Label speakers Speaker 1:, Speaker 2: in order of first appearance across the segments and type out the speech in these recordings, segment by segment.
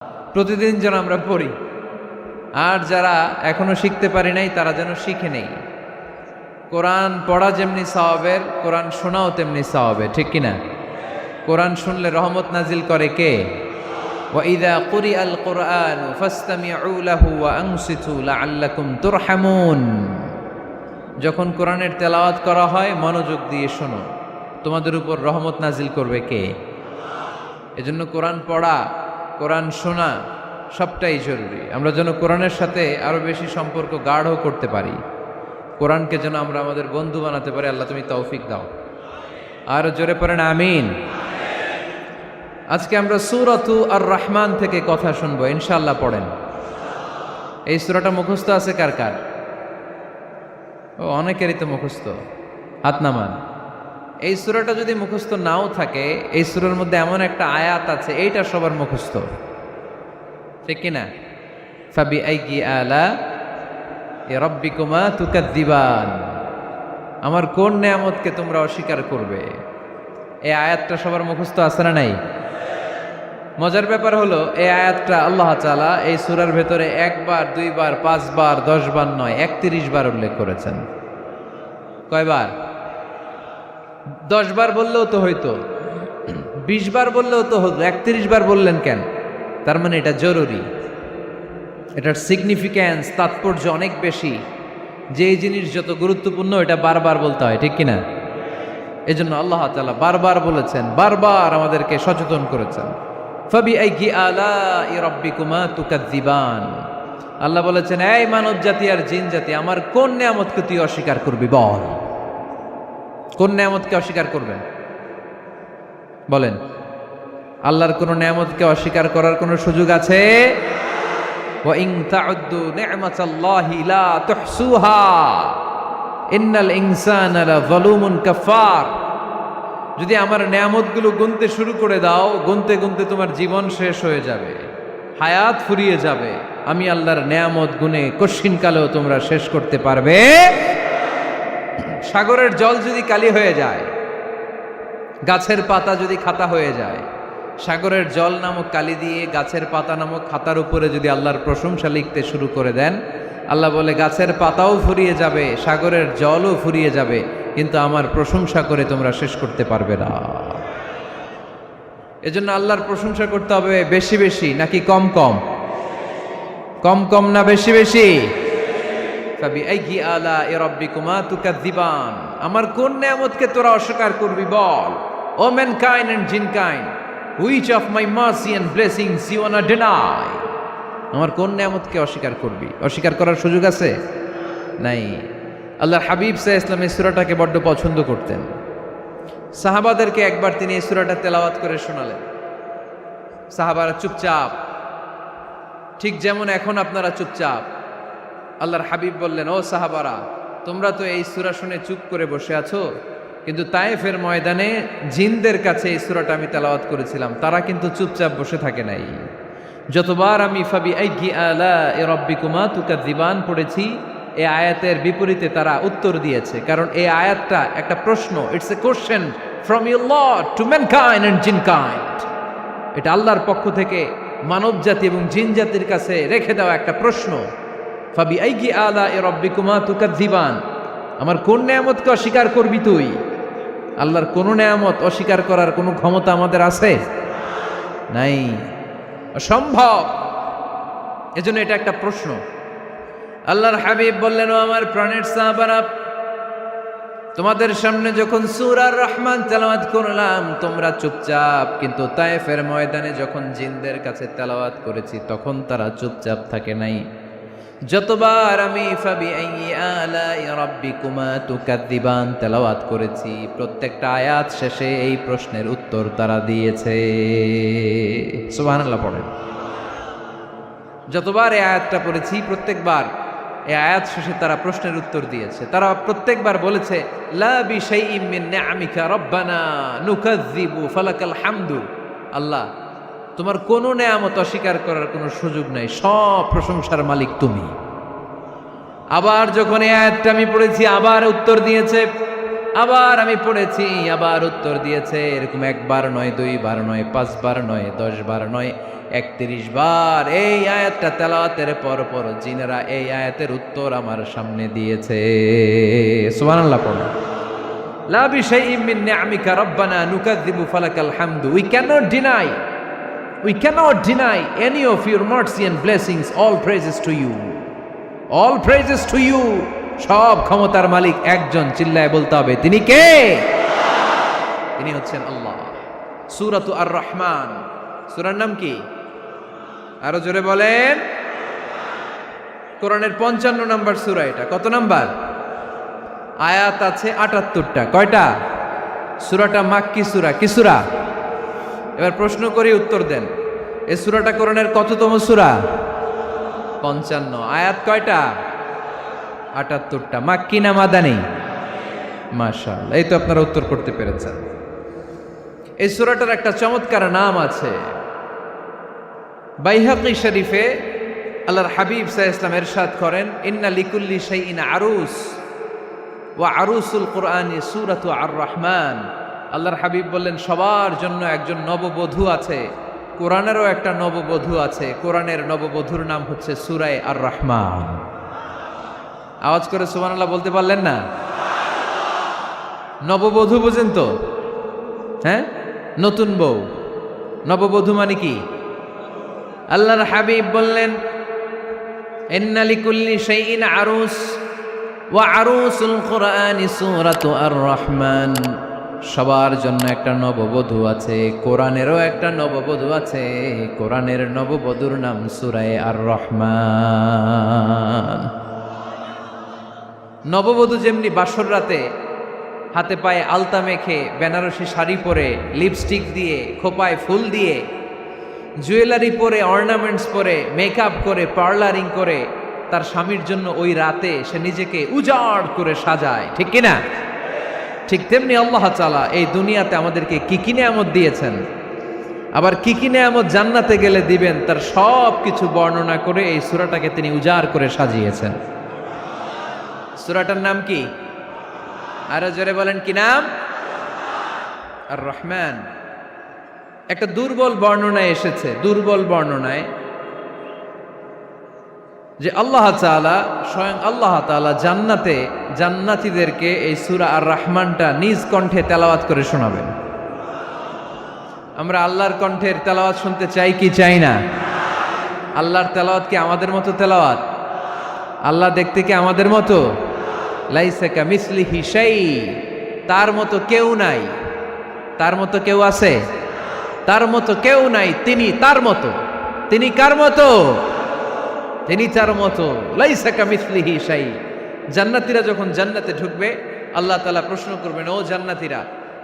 Speaker 1: প্রতিদিন যেন আমরা পড়ি, আর যারা এখনো শিখতে পারি নাই তারা যেন শিখে নেই। কোরআন পড়া যেমনি সওয়াবের, কোরআন শোনাও তেমনি সওয়াবের, ঠিক কিনা? কোরআন শুনলে রহমত নাজিল করে কে? ওয়াইদা কুরিআল কুরআন ফাসতামিউ লাহু ওয়া আনসিতু লাআল্লাকুম তুরহামুন। যখন কোরআনের তেলাওয়াত করা হয় মনোযোগ দিয়ে শোনো, তোমাদের উপর রহমত নাজিল করবে কে? এজন্য কোরআন পড়া, কোরআন শোনা সবটাই জরুরি। আমরা যেন কোরআনের সাথে আরো বেশি সম্পর্ক গাঢ় করতে পারি, কোরআনকে যেন আমরা আমাদের বন্ধু বানাতে পারি। আল্লাহ তুমি তৌফিক দাও। আর জোরে পড়েন আমিন। আজকে আমরা সূরাতু আর রহমান থেকে কথা শুনবো ইনশাআল্লাহ। পড়েন। এই সূরাটা মুখস্থ আছে কার কার? ও, অনেকেরই তো মুখস্থ, হাত নামান। এই সূরাটা যদি মুখস্থ নাও থাকে, এই সূরার মধ্যে এমন একটা আয়াত আছে এইটা সবার মুখস্থ, ঠিক কিনা? ফাবিআইয়ি আলা রাব্বিকুমা তুকাদ্দিবান। আমার কোন নেয়ামতকে তোমরা অস্বীকার করবে? এই আয়াতটা সবার মুখস্থ আছে না নাই? মজার ব্যাপার হলো এই আয়াতটা আল্লাহ তাআলা এই সূরার ভেতরে একবার, দুইবার, 5 বার, 10 বার নয়, 31 বার উল্লেখ করেছেন। কয়বার? 10 বার বললেও তো হইতো, 20 বার বললেও তো হতো, 31 বার বললেন কেন? তার মানে এটা জরুরি, এটার সিগনিফিক্যান্স, তাৎপর্য অনেক বেশি। যে জিনিস যত গুরুত্বপূর্ণ এটা বারবার বলতে হয়, ঠিক কিনা? এজন্য আল্লাহ তাআলা বারবার বলেছেন, বারবার আমাদেরকে সচেতন করেছেন। ফাবিআইয়ি আলাই রাব্বিকুমা তুকাদ্দিবান। আল্লাহ বলেছেন, এই মানব জাতি আর জিন জাতি, আমার কোন নেয়ামতকে তুই অস্বীকার করবি বল? কোন নেয়ামতকে অস্বীকার করবেন বলেন? আল্লাহর কোন নেয়ামতকে অস্বীকার করার কোন সুযোগ আছে? ওয়া ইন তাউদ্দু নি'মাতাল্লাহি লা তুহসুহা ইন্নাল ইনসানা লাযালুমুন কাফার। যদি আমার নেয়ামতগুলো গুনতে শুরু করে দাও, গুনতে গুনতে তোমার জীবন শেষ হয়ে যাবে, হায়াত ফুরিয়ে যাবে। আমি আল্লাহর নেয়ামত গুনে কশিনকালেও তোমরা শেষ করতে পারবে। সাগরের জল যদি কালি হয়ে যায়, গাছের পাতা যদি খাতা হয়ে যায়, সাগরের জল নামক কালি দিয়ে গাছের পাতা নামক খাতার উপরে যদি আল্লাহর প্রশংসা লিখতে শুরু করে দেন, আল্লাহ বলে গাছের পাতাও ফুরিয়ে যাবে, সাগরের জলও ফুরিয়ে যাবে, কিন্তু আমার প্রশংসা করে তোমরা শেষ করতে পারবে না। এজন্য আল্লাহর প্রশংসা করতে হবে বেশি বেশি নাকি কম কম? কম কম না বেশি বেশি? ফাবিআইয়ি আলাই রাব্বিকুমা তুকাদ্দিবান। আমার কোন নেয়ামতকে তোরা অস্বীকার করবি বল? O mankind and jinnkind, which of my mercy and blessings you want to deny? আমার কোন নেয়ামতকে অস্বীকার করবি? অস্বীকার করার সুযোগ আছে? নাই। আল্লাহর হাবিব সাল্লাল্লাহু আলাইহি ওয়াসাল্লাম এই সূরাটাকে বড্ড পছন্দ করতেন। সাহাবাদেরকে একবার তিনি এই সূরাটা তেলাওয়াত করে শোনালেন। সাহাবারা চুপচাপ, ঠিক যেমন এখন আপনারা চুপচাপ। আল্লাহর হাবিব বললেন, ও সাহাবারা, তোমরা তো এই সূরা শুনে চুপ করে বসে আছো, কিন্তু তায়েফের ময়দানে জিনদের কাছে এই সূরাটা আমি তেলাওয়াত করেছিলাম, তারা কিন্তু চুপচাপ বসে থাকে নাই। যতবার আমি ফাবিআইয়ি আলাই রাব্বিকুমা তুকাদ্দিবান পড়েছি, এই আয়াতের বিপরীতে তারা উত্তর দিয়েছে, কারণ এই আয়াতটা একটা প্রশ্ন। It's a question from your Lord to mankind and jinnkind. এটা আল্লাহর পক্ষ থেকে মানব জাতি এবং জিন জাতির কাছে রেখে দেওয়া একটা প্রশ্ন। ফাবিআইয়ি আলাই রাব্বিকুমা তুকাদ্দিবান। আমার কোন নেয়ামতকে অস্বীকার করবি তুই? আল্লাহর কোন নেয়ামত অস্বীকার করার কোনো ক্ষমতা আমাদের আছে? নাই, অসম্ভব। এজন্য এটা একটা প্রশ্ন। আল্লাহর হাবিব বললেন, ও আমার প্রাণের সাহাবারা, তোমাদের সামনে যখন সূরা আর রহমান তেলাওয়াত করলাম তোমরা চুপচাপ, কিন্তু তায়েফের ময়দানে যখন জিনদের কাছে তেলাওয়াত করেছি তখন তারা চুপচাপ থাকে নাই। যতবার আমি ফাবিআইয়ি আলাই রাব্বিকুমা তুকাদ্দিবান তেলাওয়াত করেছি, প্রত্যেকটা আয়াত শেষে এই প্রশ্নের উত্তর তারা দিয়েছে। সুবহানাল্লাহ পড়েন। যতবার এই আয়াতটা পড়েছি প্রত্যেকবার এই আয়াত শেষে তারা প্রশ্নের উত্তর দিয়েছে। তারা প্রত্যেকবার বলেছে, লা বিশাইইম মিন নিআমিকা রাব্বানা নুকাযযিবু ফালাকাল হামদু। আল্লাহ, তোমার কোন নেয়ামত অস্বীকার করার কোনো সুযোগ নাই, সব প্রশংসার মালিক তুমি। আবার যখন এই আয়াতটা আমি পড়েছি আবার উত্তর দিয়েছে, আবার আমি পড়েছি, আবার উত্তর দিয়েছে। এরকম একবার নয়, দুইবার নয়, 5 বার নয়, 10 বার নয়, 31 বার এই আয়াতটা তেলাওয়াতের পর জিনেরা এই আয়াতের উত্তর আমার সামনে দিয়েছে। সুবহানাল্লাহ পড়ো। লা বিশাইইম মিন নি'আমিকা রাব্বানা নুকাযযিবু ফালাকাল হামদু। We cannot deny any of your mercy and blessings. All praises to you. All praises to you. সব ক্ষমতার মালিক একজন, চিল্লায় বলতে হবে তিনি কে? তিনি হচ্ছেন আল্লাহ। সূরাতু আর-রহমান, সূরার নাম কি? আরো জোরে বলেন। কোরআনের 55 নম্বর সূরা এটা। কত নাম্বার? আয়াত আছে 78টা। কয়টা? সূরাটা মাক্কি সূরা। কি সূরা? এবার প্রশ্ন করি, উত্তর দেন। এই সূরাটা কোরআনের কততম সূরা? 55। আয়াত কয়টা? 78টা। মাক্কি না মাদানী? মাশাআল্লাহ, এই তো আপনারা উত্তর করতে পেরেছেন। এই সূরাটার একটা চমৎকার নাম আছে। বাইহাকী শরীফে আল্লাহর হাবিব সাল্লাল্লাহু আলাইহি ওয়াসাল্লাম ইরশাদ করেন, ইন্না লিকুল্লি শাইইন আরুস ওয়া আরুসুল কুরআনি সূরাতু আর-রহমান। আল্লাহর হাবিব বললেন, সবার জন্য একজন নববধূ আছে, কোরআনেরও একটা নববধূ আছে। কোরআনের নববধূর নাম হচ্ছে সূরা আর-রহমান। আওয়াজ করে সুবহানাল্লাহ বলতে পারলেন না? নববধূ বুঝেন তো? হ্যাঁ, নতুন বউ। নববধূ মানে কি? আল্লাহর হাবিব বললেন, ইন্না লিকুল্লি শাইইন আরুস ওয়া আরুসুল কুরআনি সূরাতু আর-রহমান। সবার জন্য একটা নববধূ আছে, কোরআনেরও একটা নববধূ আছে। কোরআনের নববধূর নাম সূরা আর-রহমান। নববধূ যেমনি বাসর রাতে হাতে পায়ে আলতা মেখে, বেনারসি শাড়ি পরে, লিপস্টিক দিয়ে, খোপায় ফুল দিয়ে, জুয়েলারি পরে, অর্নামেন্টস পরে, মেকআপ করে, পার্লারিং করে তার স্বামীর জন্য ওই রাতে সে নিজেকে উজাড় করে সাজায়, ঠিক কিনা? ঠিক তেমনি আল্লাহ তাআলা এই দুনিয়াতে আমাদেরকে কি কি নেয়ামত দিয়েছেন, আবার কি কি নেয়ামত জান্নাতে গেলে দিবেন, তার সব কিছু বর্ণনা করে এই সূরাটাকে তিনি উজাড় করে সাজিয়েছেন। সূরাটার নাম কি? আরো জোরে বলেন, কি নাম? আর-রহমান। একটা দুর্বল বর্ণনায় এসেছে, দুর্বল বর্ণনায়, যে আল্লাহ তাআলা, স্বয়ং আল্লাহ তাআলা জান্নাতে জান্নাতীদেরকে এই সূরা আর-রহমানটা নিজ কণ্ঠে তেলাওয়াত করে শোনাবেন। আমরা আল্লাহর কণ্ঠের তেলাওয়াত শুনতে চাই কি চাই না? আল্লাহর তেলাওয়াত কি আমাদের মতো তেলাওয়াত? আল্লাহ দেখতে কি আমাদের মতো? লাইসা কামিসলিহি শাই, তার মতো কেউ নাই। তার মতো কেউ আছে? তার মতো কেউ নাই। তিনি তার মতো। তিনি কার মতো? তিনি তার মতো। লাইসা কামিসলিহি শাই। জান্নাতীরা যখন জান্নাতে ঢুকবে, আল্লাহ তাআলা প্রশ্ন করবেন, ও জান্নাতীরা,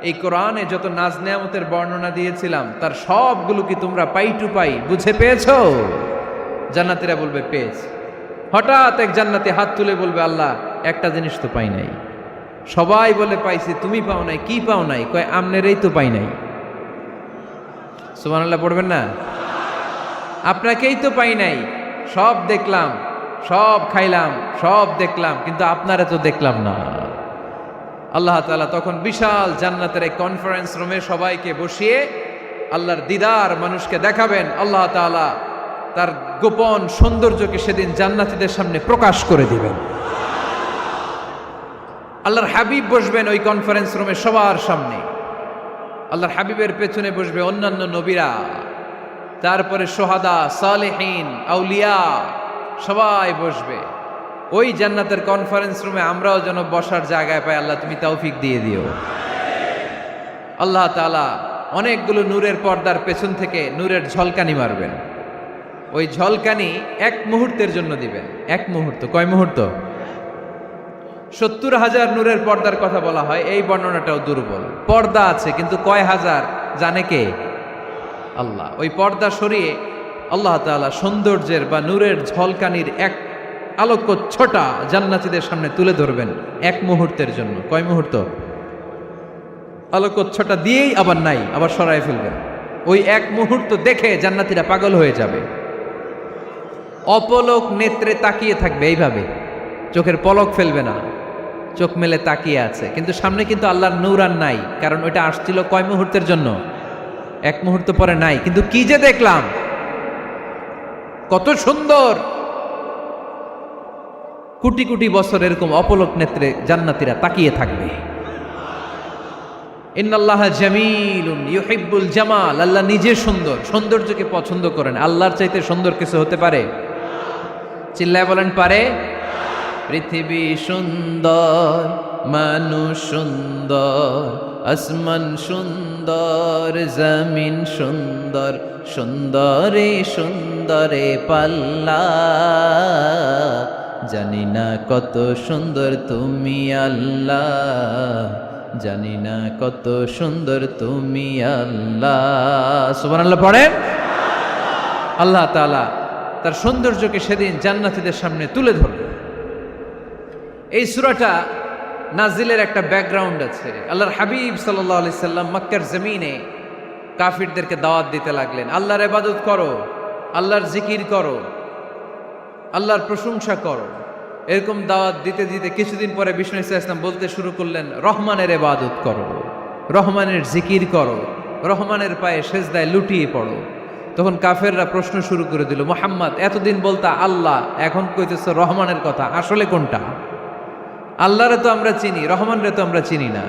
Speaker 1: এই কোরআনে যত নাজ নেয়ামতের বর্ণনা দিয়েছিলাম তার সবগুলো কি তোমরা পাই টু পাই বুঝে পেয়েছো? জান্নাতীরা বলবে পেয়েছি। হঠাৎ এক জান্নাতি হাত তুলে বলবে, আল্লাহ একটা জিনিস তো পাই নাই। সবাই বলে পাইছি, তুমি পাও নাই। কি পাও নাই? কয় আমনেরই তো পাই নাই। সুবহানাল্লাহ পড়বেন না? আপনাকেই তো পাই নাই। সব দেখলাম, সব খাইলাম, সব দেখলাম, কিন্তু আপনারা তো দেখলাম না। আল্লাহ তাআলা তখন বিশাল জান্নাতের এক কনফারেন্স রুমে সবাইকে বসিয়ে আল্লাহর দিদার মানুষকে দেখাবেন। আল্লাহ তাআলা তার গোপন সৌন্দর্যকে সেদিন জান্নাতীদের সামনে প্রকাশ করে দিবেন। আল্লাহর হাবিব বসবেন ওই কনফারেন্স রুমে সবার সামনে। আল্লাহর হাবিবের পেছনে বসবে অন্যান্য নবীরা, তারপরে সোহাদা, সালেহীন, আউলিয়া সবাই বসবে। ওই জান্নাতের কনফারেন্স রুমে আমরাও যেন বসার জায়গায় পাই, আল্লাহ তুমি তৌফিক দিয়ে দিও। আল্লাহ তাআলা অনেকগুলো নূরের পর্দার পেছন থেকে নূরের ঝলকানি মারবেন। ওই ঝলকানি এক মুহূর্তের জন্য দিবেন। এক মুহূর্ত। কয় মুহূর্ত? 70,000 নূরের পর্দার কথা বলা হয়। এই বর্ণনাটাও দুর্বল। পর্দা আছে কিন্তু কয় হাজার জানে কে? আল্লাহ। ওই পর্দা সরিয়ে আল্লাহ তাআলা সৌন্দর্যের বা নূরের ঝলকানির এক আলোকচ্ছটা জান্নাতীদের সামনে তুলে ধরবেন এক মুহূর্তের জন্য। কয় মুহূর্ত? আলোকচ্ছটা দিয়েই আবার নাই, আবার সরায় ফেলবেন। ওই এক মুহূর্ত দেখে জান্নাতীরা পাগল হয়ে যাবে, অপলক নেত্রে তাকিয়ে থাকবে। এইভাবে চোখের পলক ফেলবে না, চোখ মেলে তাকিয়ে আছে, কিন্তু সামনে কিন্তু আল্লাহর নূর আর নাই, কারণ ওইটা আসছিল কয় মুহূর্তের জন্য? এক মুহূর্ত পরে নাই। কিন্তু কি যে দেখলাম, কত সুন্দর! কোটি কোটি বছর এরকম অপলক নেত্রে জান্নাতীরা তাকিয়ে থাকবে। ইন্নাল্লাহা জামিলুন ইউহিব্বুল জামাল, আল্লাহ নিজে সুন্দর, সৌন্দর্যকে পছন্দ করেন। আল্লাহর চাইতে সুন্দর কিছু হতে পারে? চিল্লায় বলেন পারে? পৃথিবী সুন্দর, মানুষ সুন্দর, আসমান সুন্দর, জমিন সুন্দর, সুন্দরে সুন্দরে পাল্লা, জানি না কত সুন্দর তুমি আল্লাহ, জানি না কত সুন্দর তুমি আল্লাহ। সুবহানাল্লাহ পড়েন। আল্লাহ তাআলা তার সৌন্দর্যকে সেদিন জান্নাতীদের সামনে তুলে ধরবেন। এই সূরাটা নাজিলের একটা ব্যাকগ্রাউন্ড আছে। আল্লাহর হাবিব সাল্লাল্লাহু আলাইহি সাল্লাম মক্কার জমিনে কাফিরদেরকে দাওয়াত দিতে লাগলেন, আল্লাহর ইবাদত করো, আল্লাহর জিকির করো, আল্লাহর প্রশংসা করো। এরকম দাওয়াত দিতে দিতে কিছুদিন পরে বিষ্ণু ইসলাম বলতে শুরু করলেন, রহমানের ইবাদত করো, রহমানের জিকির করো, রহমানের পায়ে সেজদায় লুটিয়ে পড়ো। তখন কাফেররা প্রশ্ন শুরু করে দিল, মুহাম্মদ এতদিন বলতা আল্লাহ, এখন কইতেছ রহমানের কথা, আসলে কোনটা? আল্লাহরে তো আমরা চিনি, রহমানরে তো আমরা চিনি না।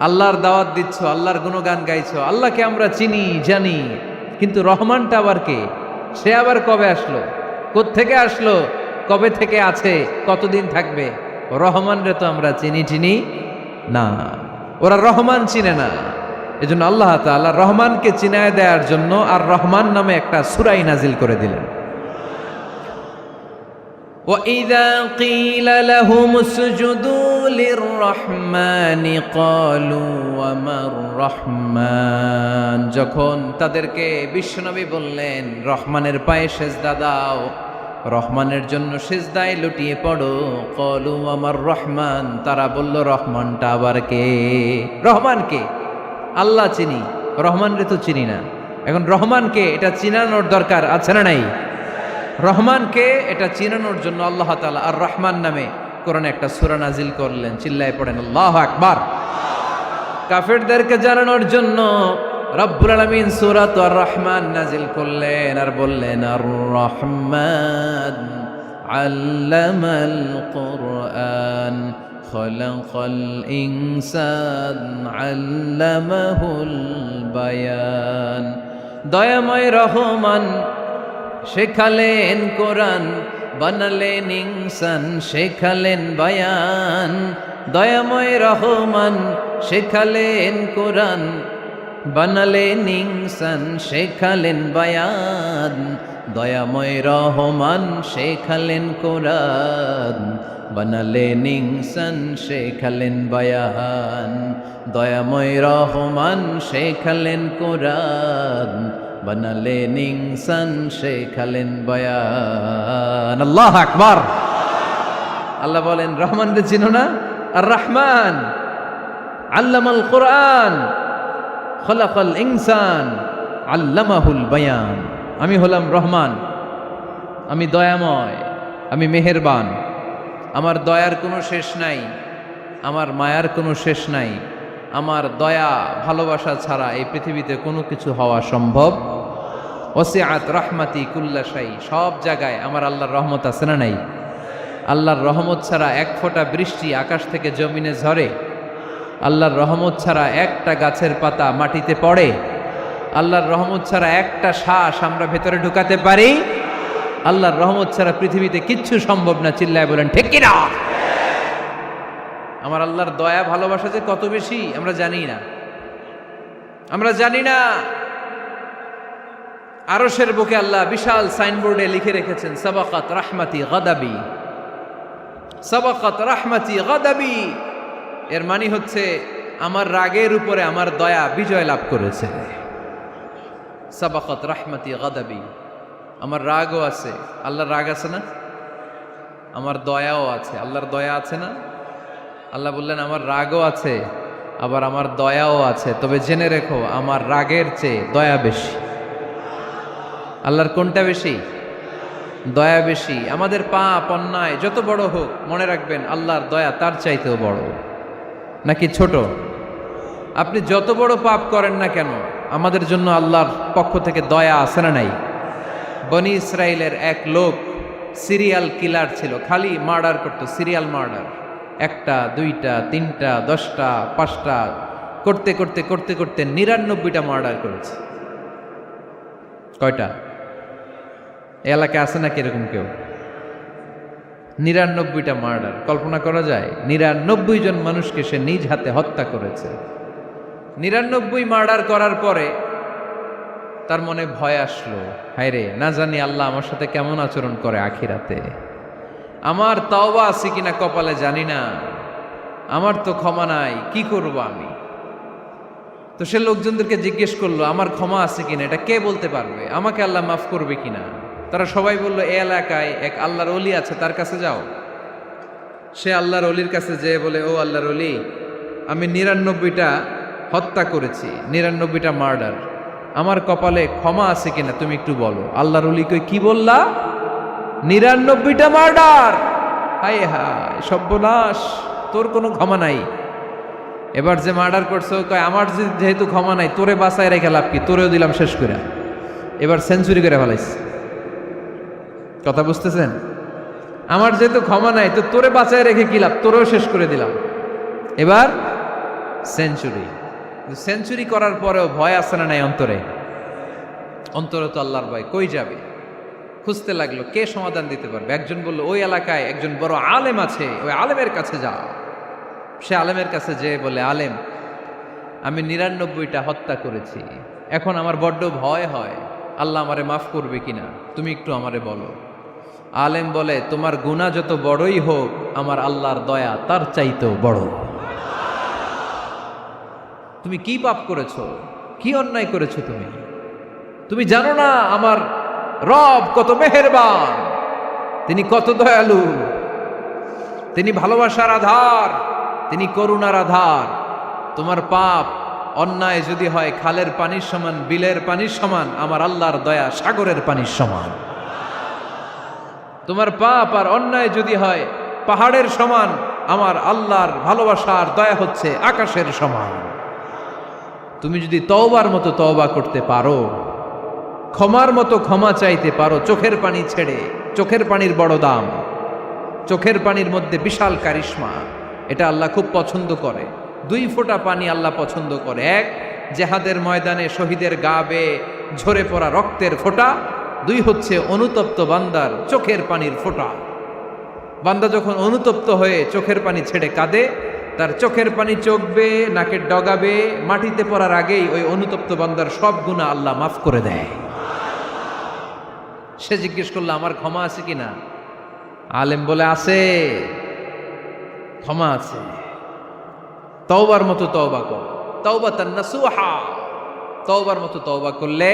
Speaker 1: আল্লাহর দাওয়াত দিচ্ছ, আল্লাহর গুণগান গাইছ, আল্লাহকে আমরা চিনি জানি, কিন্তু রহমানটা আবার কে? সে আবার কবে আসলো, কোত্থেকে আসলো, কবে থেকে আছে, কতদিন থাকবে? রহমানরে তো আমরা চিনি না। ওরা রহমান চিনে না। এজন্য আল্লাহ তাআলা রহমানকে চিনায় দেওয়ার জন্য আর রহমান নামে একটা সূরাই নাজিল করে দিলেন। وَإِذَا قِيلَ لَهُمُ اسْجُدُوا لِلرَّحْمَنِ قَالُوا وَمَا الرَّحْمَنُ, যখন তাদেরকে বিশ্বনবী বললেন রহমানের পায়ে সেজদা দাও, রহমানের জন্য সেজদায় লুটিয়ে পড়ো, ক্বালু ওয়ামার রহমান, তারা বলল রহমানটা আবার কে? রহমান কে? আল্লাহ চিনি, রহমানরে তো চিনি না। এখন রহমানকে এটা চিনানোর দরকার আছে না নাই? রহমানকে এটা চিনানোর জন্য আল্লাহ তাআলা আর রহমান নামে কোরআনে একটা সূরা নাজিল করলেন। চিল্লায় পড়েন আল্লাহু আকবার। কাফেরদেরকে জানানোর জন্য রব্বুল আলামিন সূরাত আর রহমান নাজিল করলেন আর বললেন, আর রহমান আল্লামাল কুরআন খলাকাল ইনসান আল্লামাহুল বায়ান। দয়াময় রহমান শেখালেন কোরআন, বানালেন ইনসান শেখালেন বায়ান। দয়াময় রহমান শেখালেন কোরআন, বানালেন ইনসান শেখালেন বায়ান। দয়াময় রহমান শেখালেন কোরআন, বানালেন ইনসান শেখালেন বায়ান। দয়াময় রহমান শেখালেন কোরআন, বানালেন ইনসান শেখালেন বায়ান। আল্লাহু আকবার। আল্লাহ বলেন রহমানকে চিনো না? আর রহমান আল্লামাল কোরআন খলাকাল ইনসান আল্লামাহুল বায়ান। আমি হলাম রহমান, আমি দয়াময়, আমি মেহেরবান। আমার দয়ার কোনো শেষ নাই, আমার মায়ার কোনো শেষ নাই। আমার দয়া ভালোবাসা ছাড়া এই পৃথিবীতে কোনো কিছু হওয়া সম্ভব। ওয়াসিআত রাহমাতি কুল্লা শাই, সব জায়গায় আমার আল্লাহর রহমত আছে না নাই? আল্লাহর রহমত ছাড়া এক ফোঁটা বৃষ্টি আকাশ থেকে জমিনে ঝরে? আল্লাহর রহমত ছাড়া একটা গাছের পাতা মাটিতে পড়ে? আল্লাহর রহমত ছাড়া একটা শ্বাস আমরা ভেতরে ঢুকাতে পারি? আল্লাহর রহমত ছাড়া পৃথিবীতে কিচ্ছু সম্ভব না। চিল্লায় বলেন ঠিক কিনা? আমার আল্লাহর দয়া ভালোবাসা যে কত বেশি আমরা জানি না, আমরা জানি না। আরশের বুকে আল্লাহ বিশাল সাইনবোর্ডে লিখে রেখেছেন, সাবাকাত রাহমাতি গাদাবি, সাবাকাত রাহমাতি গাদাবি। এর মানে হচ্ছে আমার রাগের উপরে আমার দয়া বিজয় লাভ করেছে। সাবাকাত রাহমাতি গাদাবি, আমার রাগও আছে, আল্লাহর রাগ আছে না? আমার দয়াও আছে, আল্লাহর দয়া আছে না? আল্লাহ বললেন আমার রাগও আছে, আবার আমার দয়াও আছে, তবে জেনে রেখো আমার রাগের চেয়ে দয়া বেশি। আল্লাহর কোনটা বেশি? দয়া বেশি। আমাদের পাপ অন্যায় যত বড় হোক, মনে রাখবেন আল্লাহর দয়া তার চাইতেও বড়। নাকি ছোট? আপনি যত বড় পাপ করেন না কেন, আমাদের জন্য আল্লাহর পক্ষ থেকে দয়া আছে না নাই? বনি ইসরায়েলের এক লোক সিরিয়াল কিলার ছিল, খালি মার্ডার করতো, সিরিয়াল মার্ডার। একটা, দুইটা, তিনটা, 10টা, 5টা করতে করতে করতে করতে 99টা মার্ডার করেছে। কয়টা? এলাকায় আছে নাকি এরকম কেউ? 99টা মার্ডার। কল্পনা করা যায়? 99 জন মানুষকে সে নিজ হাতে হত্যা করেছে। 99 মার্ডার করার পরে তার মনে ভয় আসলো, হায় রে, না জানি আল্লাহ আমার সাথে কেমন আচরণ করে আখিরাতে। আমার তওবা আছে কিনা কপালে জানি না, আমার তো ক্ষমা নাই, কি করব আমি? তো সে লোকজনদেরকে জিজ্ঞেস করলো, আমার ক্ষমা আছে কিনা, এটা কে বলতে পারবে? আমাকে আল্লাহ মাফ করবে কিনা? তারা সবাই বলল, এ এলাকায় এক আল্লাহর ওলি আছে, তার কাছে যাও। সে আল্লাহর ওলির কাছে যেয়ে বলে, ও আল্লাহর ওলি, আমি 99টা হত্যা করেছি, 99টা মার্ডার, আমার কপালে ক্ষমা আছে কিনা তুমি একটু বলো। আল্লাহর ওলি কই, কি বললা? 99টা মার্ডার? হায় হায়, সর্বনাশ, তোর কোনো ক্ষমা নাই। এবার যে মার্ডার করছে কয়, আমার যেহেতু ক্ষমা নাই, তোরে বাঁচায় রেখে লাভ কি, তোরেও দিলাম শেষ করে। এবার সেঞ্চুরি করে ফেলাইছে। কথা বুঝতেছেন? আমার যেহেতু ক্ষমা নাই, তো তোরে বাঁচায় রেখে কি লাভ, তোরেও শেষ করে দিলাম। এবার সেঞ্চুরি। সেঞ্চুরি করার পরেও ভয় আসে না নাই অন্তরে? অন্তরে তো আল্লাহর ভয়। কই যাবে? খুঁজতে লাগলো কে সমাধান দিতে পারবে। একজন বলল, ওই এলাকায় একজন বড় আলেম আছে, ওই আলেমের কাছে যা। সে আলেমের কাছে যেয়ে বলে, আলেম, আমি 99টা হত্যা করেছি, এখন আমার বড্ড ভয় হয়, আল্লাহ আমারে মাফ করবে কিনা, তুমি একটু আমারে বলো। আলেম বলে, তোমার গুনাহ যত বড়ই হোক, আমার আল্লাহর দয়া তার চাইতেও বড়। তুমি কি পাপ করেছো, কি অন্যায় করেছো তুমি? তুমি জানো না আমার রব কত মেহেরবান, তিনি কত দয়ালু, তিনি ভালোবাসার আধার, তিনি করুণার আধার। তোমার পাপ অন্যায় যদি হয় খালের পানির সমান, বিলের পানির সমান, আমার আল্লাহর দয়া সাগরের পানির সমান। তোমার পাপ আর অন্যায় যদি হয় পাহাড়ের সমান, আমার আল্লাহর ভালোবাসার দয়া হচ্ছে আকাশের সমান। তুমি যদি তওবার মতো তওবা করতে পারো, ক্ষমার মতো ক্ষমা চাইতে পারো, চোখের পানি ছেড়ে, চোখের পানির বড় দাম, চোখের পানির মধ্যে বিশাল কারিশমা, এটা আল্লাহ খুব পছন্দ করে। 2 ফোঁটা পানি আল্লাহ পছন্দ করে। এক, জেহাদের ময়দানে শহীদের গা বেয়ে ঝরে পড়া রক্তের ফোঁটা। 2 হচ্ছে অনুতপ্ত বান্দার চোখের পানির ফোঁটা। বান্দা যখন অনুতপ্ত হয়ে চোখের পানি ছেড়ে কাঁদে, তার চোখের পানি চোখ বেয়ে নাকের ডগা বেয়ে মাটিতে পড়ার আগেই ওই অনুতপ্ত বান্দার সব গুনাহ আল্লাহ মাফ করে দেয়। সে জিজ্ঞেস করলো, আমার ক্ষমা আছে কিনা? আলেম বলে, আছে, ক্ষমা আছে। তওবার মতো তওবা কর, তাওবাতান নাসুহা, তওবার মতো তওবা করলে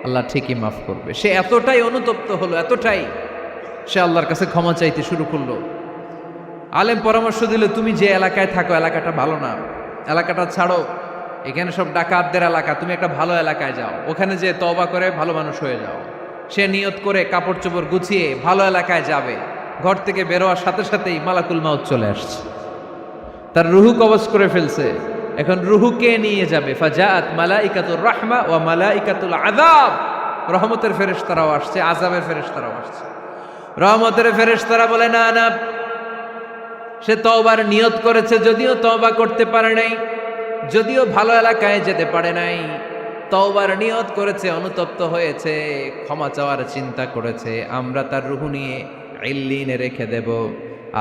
Speaker 1: আল্লাহ ঠিকই মাফ করবে। সে এতটাই অনুতপ্ত হলো, এতটাই, সে আল্লাহর কাছে ক্ষমা চাইতে শুরু করলো। আলেম পরামর্শ দিল, তুমি যে এলাকায় থাকো এলাকাটা ভালো না, এলাকাটা ছাড়ো, এখানে সব ডাকাতদের এলাকা, তুমি একটা ভালো এলাকায় যাও, ওখানে যে তওবা করে ভালো মানুষ হয়ে যাও। সে নিয়ত করে কাপড় চোপড় গুছিয়ে ভালো এলাকায় যাবে। ঘর থেকে বেরোয়ার সাথে সাথেই মালাকুল মাউত চলে আসছে, তার রুহু কবজ করে ফেলছে। এখন রুহু কে নিয়ে যাবে? ফাজাআত মালাইকাতুর রাহমা ওয়া মালাইকাতুল আযাব। রহমতের ফেরেশতারাও আসছে, আযাবের ফেরেশতারাও আসছে। রহমতের ফেরেশতারা বলে, না না, সে তওবার নিয়ত করেছে, যদিও তওবা করতে পারে নাই, যদিও ভালো এলাকায় যেতে পারে নাই, তওবার নিয়ত করেছে, অনুতপ্ত হয়েছে, ক্ষমা চাওয়ার চিন্তা করেছে, আমরা তার রুহু নিয়ে ইল্লিনে রেখে দেব।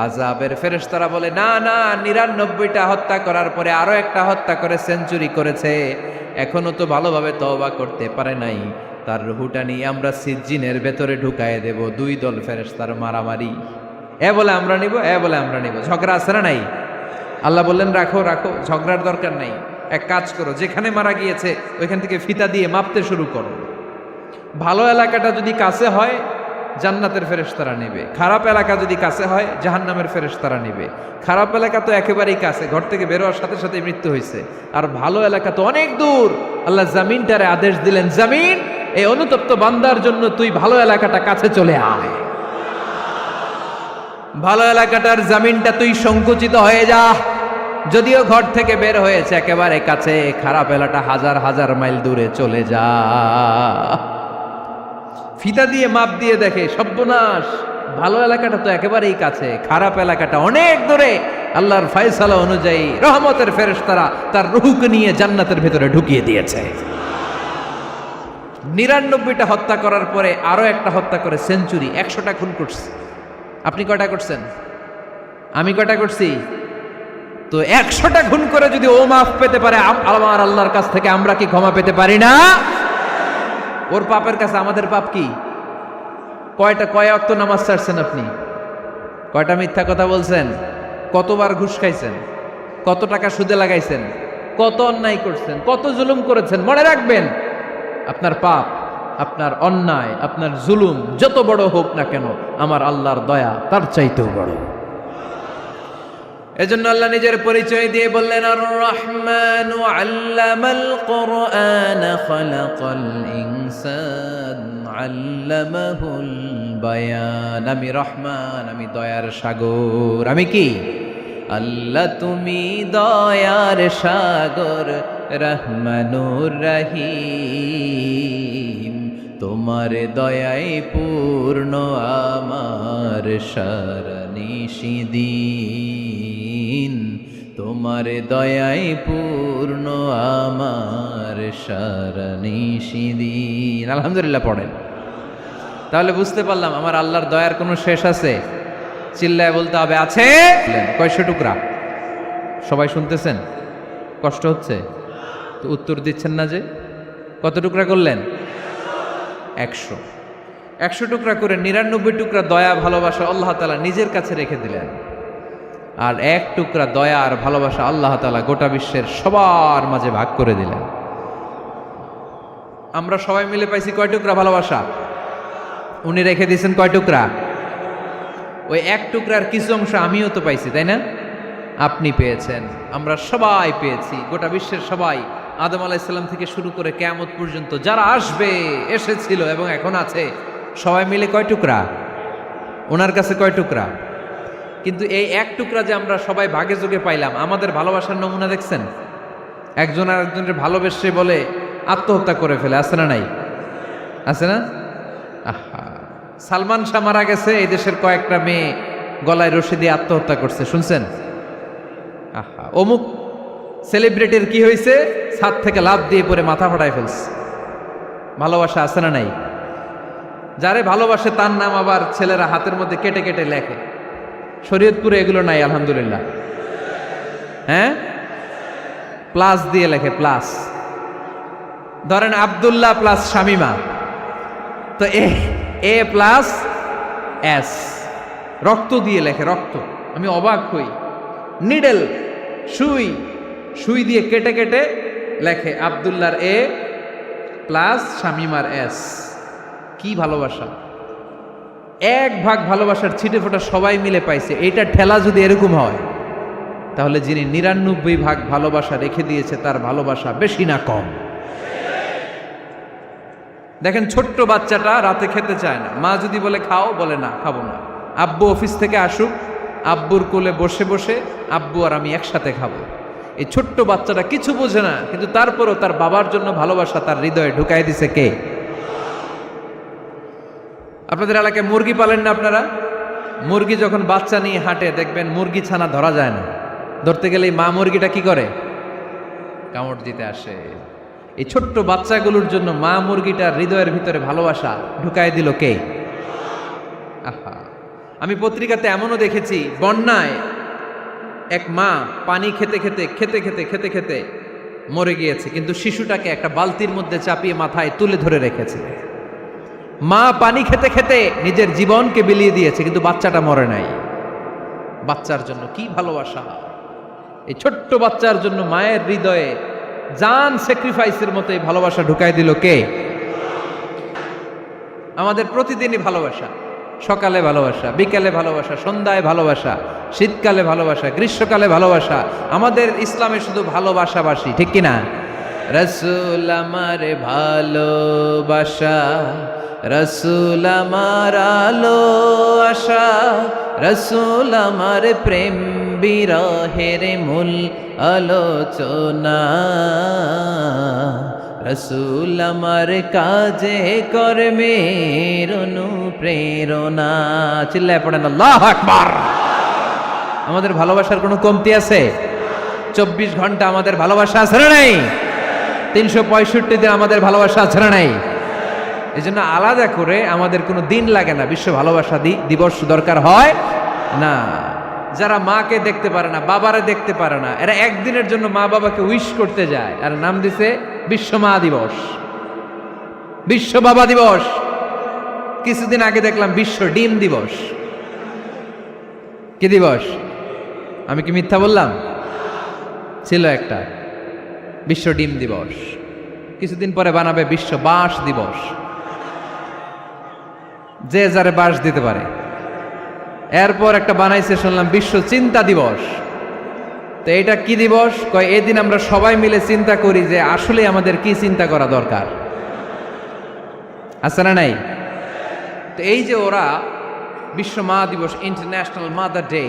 Speaker 1: আযাবের ফেরেশতারা বলে, না না, 99টা হত্যা করার পরে আরো একটা হত্যা করে সেঞ্চুরি করেছে, এখনো তো ভালোভাবে তওবা করতে পারে নাই, তার রুহুটা নিয়ে আমরা সিজ্জিনের ভেতরে ঢুকায় দেব। 2 দল ফেরেশতার মারামারি, এ বলে আমরা নিব, এ বলে আমরা নিব। ঝগড়া আছে না নাই? আল্লাহ বললেন, রাখো রাখো, ঝগড়ার দরকার নাই। এক কাজ করো, যেখানে মারা গিয়েছে ওইখান থেকে ফিতা দিয়ে মাপতে শুরু করো। ভালো এলাকাটা যদি কাছে হয় জান্নাতের ফেরেশতারা নেবে, খারাপ এলাকা যদি কাছে হয় জাহান্নামের ফেরেশতারা নেবে। খারাপ এলাকা তো একেবারেই কাছে, ঘর থেকে বের হওয়ার সাথে সাথে মৃত্যু হয়েছে, আর ভালো এলাকা তো অনেক দূর। আল্লাহ জামিনটারে আদেশ দিলেন, জামিন এই অনুতপ্ত বান্দার জন্য তুই ভালো এলাকাটা কাছে চলে আয়, ভালো এলাকাটার জামিনটা তুই সংকুচিত হয়ে যা। যদিও ঘর থেকে বের হয়েছে একেবারে কাছে, খারাপ এলাকা হাজার হাজার মাইল দূরে চলে যা। ফিতা দিয়ে মাপ দিয়ে দেখে, সর্বনাশ, ভালো এলাকাটা তো একেবারেই কাছে, খারাপ এলাকাটা অনেক দূরে। আল্লাহর ফয়সালা অনুযায়ী রহমতের ফেরেশতারা তার রূহকে নিয়ে জান্নাতের ভিতরে ঢুকিয়ে দিয়েছে। 99টা হত্যা করার পরে আরো একটা হত্যা করে সেঞ্চুরি, 100টা খুন করছে। আপনি কয়টা করছেন? আমি কয়টা করছি? তো 100টা খুন করে যদি ও মাফ পেতে পারে আমার আল্লাহর কাছ থেকে, আমরা কি ক্ষমা পেতে পারি না? ওর পাপের কাছে আমাদের পাপ কি? কয় ওয়াক্ত নামাজ ছাড়ছেন আপনি? কয়টা মিথ্যা কথা বলছেন? কতবার ঘুষ খাইছেন? কত টাকা সুদে লাগাইছেন? কত অন্যায় করছেন? কত জুলুম করেছেন? মনে রাখবেন, আপনার পাপ, আপনার অন্যায়, আপনার জুলুম যত বড় হোক না কেন, আমার আল্লাহর দয়া তার চাইতেও বড়। এজন্য আল্লাহ নিজের পরিচয় দিয়ে বললেন, আর রহমান আল্লামাল কুরআন খালাকাল ইনসান আল্লামাহুল বায়ান। আমি রহমান, আমি দয়ার সাগর। আমি কি? আল্লাহ তুমি দয়ার সাগর, রহমানুর রহিম। তোমার দয়ায় পূর্ণ আমার সারা নিশিদিন, তোমার দয়ায় পূর্ণ আমার সারা নিশিদিন। আলহামদুলিল্লাহ পড়েন। তাহলে বুঝতে পারলাম আমার আল্লাহর দয়ার কোনো শেষ আছে? চিল্লায় বলতে হবে, আছে। কয়শো টুকরা? সবাই শুনতেছেন? কষ্ট হচ্ছে তো উত্তর দিচ্ছেন না যে? কত টুকরা করলেন? 100। 100 টুকরা করে 99 টুকরা দয়া ভালোবাসা আল্লাহ তাআলা নিজের কাছে রেখে দিলেন, আর 1 টুকরা দয়া আর ভালোবাসা আল্লাহ তাআলা গোটা বিশ্বের সবার মাঝে ভাগ করে দিলেন। আমরা সবাই মিলে পাইছি কয় টুকরা ভালোবাসা? উনি রেখে দিয়েছেন কয় টুকরা? ওই 1 টুকরার কিছু অংশ আমিও তো পাইছি, তাই না? আপনি পেয়েছেন, আমরা সবাই পেয়েছি, গোটা বিশ্বের সবাই, আদম আলাইহিস সালাম থেকে শুরু করে কিয়ামত পর্যন্ত যারা আসবে, এসেছিল এবং এখন আছে, সবাই মিলে কয় টুকরা? ওনার কাছে কয় টুকরা? কিন্তু এই 1 টুকরা যে আমরা সবাই ভাগে যোগে পাইলাম, আমাদের ভালোবাসার নমুনা দেখছেন? একজন আর একজনের ভালোবেসে বলে আত্মহত্যা করে ফেলে, আছে না নাই? আছে না? আহা, সালমান শাহ মারা গেছে, এই দেশের কয়েকটা মেয়ে গলায় রশি দিয়ে আত্মহত্যা করছে, শুনছেন? আহা, অমুক সেলিব্রিটির কি হয়েছে, ছাদ থেকে লাফ দিয়ে পরে মাথা ফাটায় ফেলছে। ভালোবাসা আছে না নাই? যারে ভালোবাসে তার নাম আবার ছেলেরা হাতের মধ্যে কেটে কেটে লেখে। শরীয়তপুরে এগুলো নাই আলহামদুলিল্লাহ। হ্যাঁ, প্লাস দিয়ে লেখে, প্লাস। ধরেন আব্দুল্লাহ প্লাস শামিমা, তো এ প্লাস এস, রক্ত দিয়ে লেখে, রক্ত। আমি অবাক হই, নিডেল, সুই, সুই দিয়ে কেটে কেটে লেখে আব্দুল্লাহর এ প্লাস শামিমার এস। কি ভালোবাসা! 1 ভাগ ভালোবাসার ছিটে ফোটা সবাই মিলে পাইছে। এইটা ঠেলা যদি এরকম হয়, তাহলে যিনি 99 ভাগ ভালোবাসা রেখে দিয়েছে তার ভালোবাসা বেশি না কম? দেখেন, ছোট্ট বাচ্চাটা রাতে খেতে চায় না, মা যদি বলে খাও, বলে না, খাবো না। আব্বু অফিস থেকে আসুক, আব্বুর কোলে বসে বসে আব্বু আর আমি একসাথে খাবো। এই ছোট্ট বাচ্চাটা কিছু বোঝে না, কিন্তু তারপরও তার বাবার জন্য ভালোবাসা তার হৃদয়ে ঢুকাই দিছে কে? আপনাদের এলাকায় মুরগি পালেন না আপনারা? মুরগি যখন বাচ্চা নিয়ে হাঁটে, দেখবেন মুরগি ছানা ধরা যায় না, ধরতে গেলে মা মুরগিটা কি করে? কামড় দিতে আসে। এই ছোট্ট বাচ্চাগুলোর জন্য মা মুরগিটার হৃদয়ের ভিতরে ভালোবাসা ঢুকাই দিল কে? আহা, আমি পত্রিকাতে এমনও দেখেছি, বন্যায় এক মা পানি খেতে খেতে খেতে খেতে খেতে খেতে মরে গিয়েছে, কিন্তু শিশুটাকে একটা বালতির মধ্যে চাপিয়ে মাথায় তুলে ধরে রেখেছে। মা পানি খেতে খেতে নিজের জীবনকে বিলিয়ে দিয়েছে, কিন্তু বাচ্চাটা মরে নাই। বাচ্চার জন্য কি ভালোবাসা! এই ছোট্ট বাচ্চার জন্য মায়ের হৃদয়ে জান স্যাক্রিফাইসের মতো এই ভালোবাসা ঢুকাই দিল কে? আমাদের প্রতিদিনই ভালোবাসা। সকালে ভালোবাসা, বিকালে ভালোবাসা, সন্ধ্যায় ভালোবাসা, শীতকালে ভালোবাসা, গ্রীষ্মকালে ভালোবাসা। আমাদের ইসলামে শুধু ভালোবাসাবাসি, ঠিক কিনা? রসুল আমার ভালোবাসা, রসুল আমার আলো আশা, রসুল আমার প্রেম বিরহের মূল আলোচনা, রসুল আমার কাজে কর্মের অনুপ্রেরণা। চিল্লায় পড়েন আল্লাহু আকবার। আমাদের ভালোবাসার কোনো কমতি আছে? 24 ঘন্টা আমাদের ভালোবাসা আছে না নাই? 365 দিন আমাদের ভালোবাসা আছে না নাই? এই জন্য আলাদা করে আমাদের কোনো দিন লাগে না, বিশ্ব ভালোবাসা দিবস দরকার হয় না। যারা মাকে দেখতে পারে না, বাবারে দেখতে পারে না, এরা একদিনের জন্য মা বাবাকে উইশ করতে যায়, আর নাম দিছে বিশ্ব মা দিবস, বিশ্ব বাবা দিবস। কিছুদিন আগে দেখলাম বিশ্ব ডিম দিবস। কি দিবস? আমি কি মিথ্যা বললাম? ছিল একটা বিশ্ব ডিম দিবস। কিছুদিন পরে বানাবে বিশ্ব বাঁশ দিবস, যে যারে বাঁশ দিতে পারে। এরপর একটা বানাইছে শুনলাম বিশ্ব চিন্তা দিবস। তো এটা কি দিবস? কয় এই দিন আমরা সবাই মিলে চিন্তা করি যে আসলে আমাদের কি চিন্তা করা দরকার, আছে না নাই? তো এই যে ওরা বিশ্ব মা দিবস, international mother day,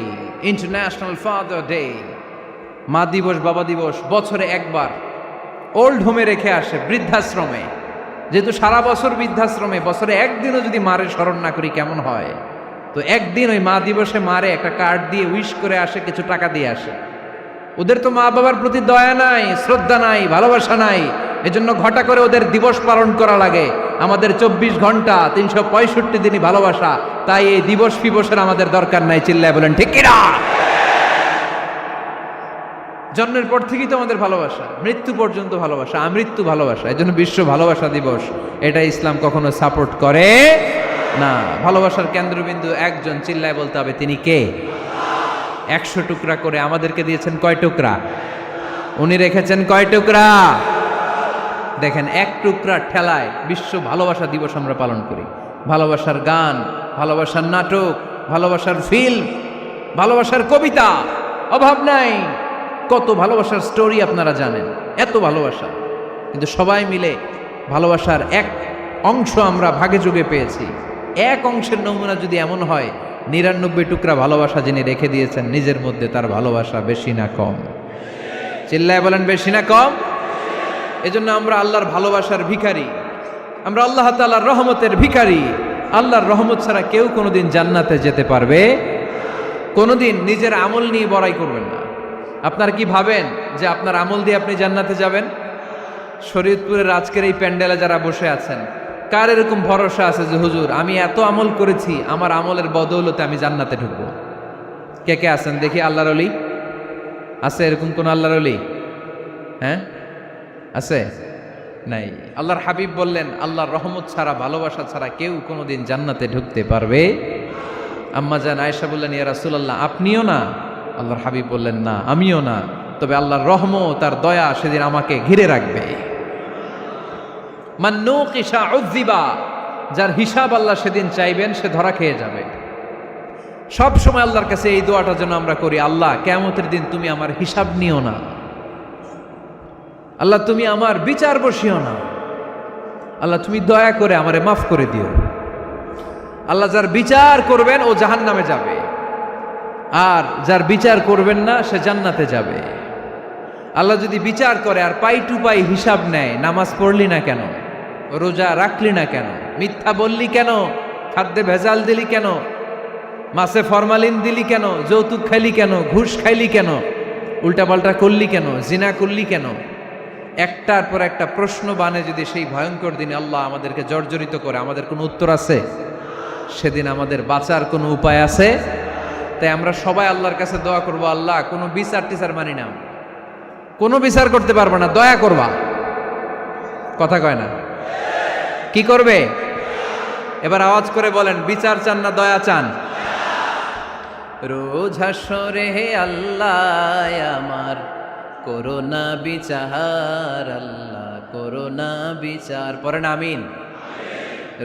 Speaker 1: international father day, মা দিবস, বাবা দিবস বছরে একবার ওল্ড হোমে রেখে আসে, বৃদ্ধাশ্রমে। যেহেতু সারা বছর বৃদ্ধাশ্রমে, বছরে একদিনও যদি মারে স্মরণ না করি কেমন হয়? তো একদিন ওই মা দিবসে মারে একটা কার্ড দিয়ে উইশ করে আসে, কিছু টাকা দিয়ে আসে। ওদের তো মা বাবার প্রতি দয়া নাই, শ্রদ্ধা নাই, ভালোবাসা নাই, এজন্য ঘটা করে ওদের দিবস পালন করা লাগে। আমাদের 24 ঘন্টা 365 দিনই ভালোবাসা, তাই এই দিবস ফিবসের আমাদের দরকার নাই। চিল্লায় বলেন ঠিক কিনা? জন্মের পর থেকেই তো আমাদের ভালোবাসা, মৃত্যু পর্যন্ত ভালোবাসা, আমৃত্যু ভালোবাসা। এই জন্য বিশ্ব ভালোবাসা দিবস, এটা ইসলাম কখনো সাপোর্ট করে না। ভালোবাসার কেন্দ্রবিন্দু একজন, চিল্লায় বলতে হবে তিনি কে? 100 টুকরা করে আমাদেরকে দিয়েছেন কয় টুকরা? উনি রেখেছেন কয় টুকরা? দেখেন, এক টুকরা ঠেলায় বিশ্ব ভালোবাসা দিবস আমরা পালন করি। ভালোবাসার গান, ভালোবাসার নাটক, ভালোবাসার ফিল্ম, ভালোবাসার কবিতা, অভাব নাই। কত ভালোবাসার স্টোরি আপনারা জানেন, এত ভালোবাসা। কিন্তু সবাই মিলে ভালোবাসার এক অংশ আমরা ভাগে যোগে পেয়েছি। এক অংশের নমুনা যদি এমন হয়, 99 টুকরা ভালোবাসা যিনি রেখে দিয়েছেন নিজের মধ্যে, তার ভালোবাসা বেশি না কম? চিল্লায় বলেন বেশি না কম? এজন্য আমরা আল্লাহর ভালোবাসার ভিখারি, আমরা আল্লাহ তাআলার রহমতের ভিখারি। আল্লাহর রহমত ছাড়া কেউ কোনোদিন জান্নাতে যেতে পারবে কোনোদিন নিজের আমল নিয়ে বড়াই করবেন না। আপনার কি ভাবেন যে আপনার আমল দিয়ে আপনি জান্নাতে যাবেন? শরীয়তপুরের আজকের এই প্যান্ডেলে যারা বসে আছেন, কার এরকম ভরসা আছে যে হুজুর আমি এত আমল করেছি, আমার আমলের বদৌলতে আমি জান্নাতে ঢুকবো? কে কে আছেন দেখি? আল্লাহর ওলি আছে? এরকম কোন আল্লাহর ওলি? হ্যাঁ, আছে? নাই। আল্লাহর হাবিব বললেন, আল্লাহর রহমত ছাড়া, ভালোবাসা ছাড়া কেউ কোনোদিন জান্নাতে ঢুকতে পারবে? আম্মা জান আয়েশা বললেন, ইয়া রাসূলুল্লাহ আপনিও না? আল্লাহর হাবিব বললেন, না আমিও না, তবে আল্লাহর রহমত তার দয়া সেদিন আমাকে ঘিরে রাখবে। মান নুকিশা উযিবা, যার হিসাব আল্লাহ সেদিন চাইবেন সে ধরা খেয়ে যাবে। সব সময় আল্লাহর কাছে এই দোয়াটা যেন আমরা করি, আল্লাহ কিয়ামতের দিন তুমি আমার হিসাব নিও না, আল্লাহ তুমি আমার বিচার বসিও না, আল্লাহ তুমি দয়া করে আমারে মাফ করে দিও। আল্লাহ যার বিচার করবেন ও জাহান্নামে যাবে, আর যার বিচার করবেন না সে জান্নাতে যাবে। আল্লাহ যদি বিচার করে আর পাই টু পাই হিসাব নেয়, নামাজ পড়লি না কেন, রোজা রাখলি না কেন, মিথ্যা বললি কেন, খাদ্যে ভেজাল দিলি কেন, মাছে ফরমালিন দিলি কেন, যৌতুক খাইলি কেন, ঘুষ খাইলি কেন, উল্টাপাল্টা করলি কেন, জিনা করলি কেন, একটার পর একটা প্রশ্ন বানে যদি সেই ভয়ঙ্কর দিনে আল্লাহ আমাদেরকে জর্জরিত করে, আমাদের কোনো উত্তর আছে? সেদিন আমাদের বাঁচার কোনো উপায় আছে? তাই আমরা সবাই আল্লাহর কাছে দোয়া করবো, আল্লাহ কোনো বিচার টিচার মানি না, কোনো বিচার করতে পারবো না, দয়া করবা। কথা কয় না? কি করবে? এবার আওয়াজ করে বলেন, বিচার চান না দয়া চান? রোজ হাসরে হে আল্লাহ আমার করোনা বিচার, আল্লাহ করোনা বিচার। পড়েন আমিন।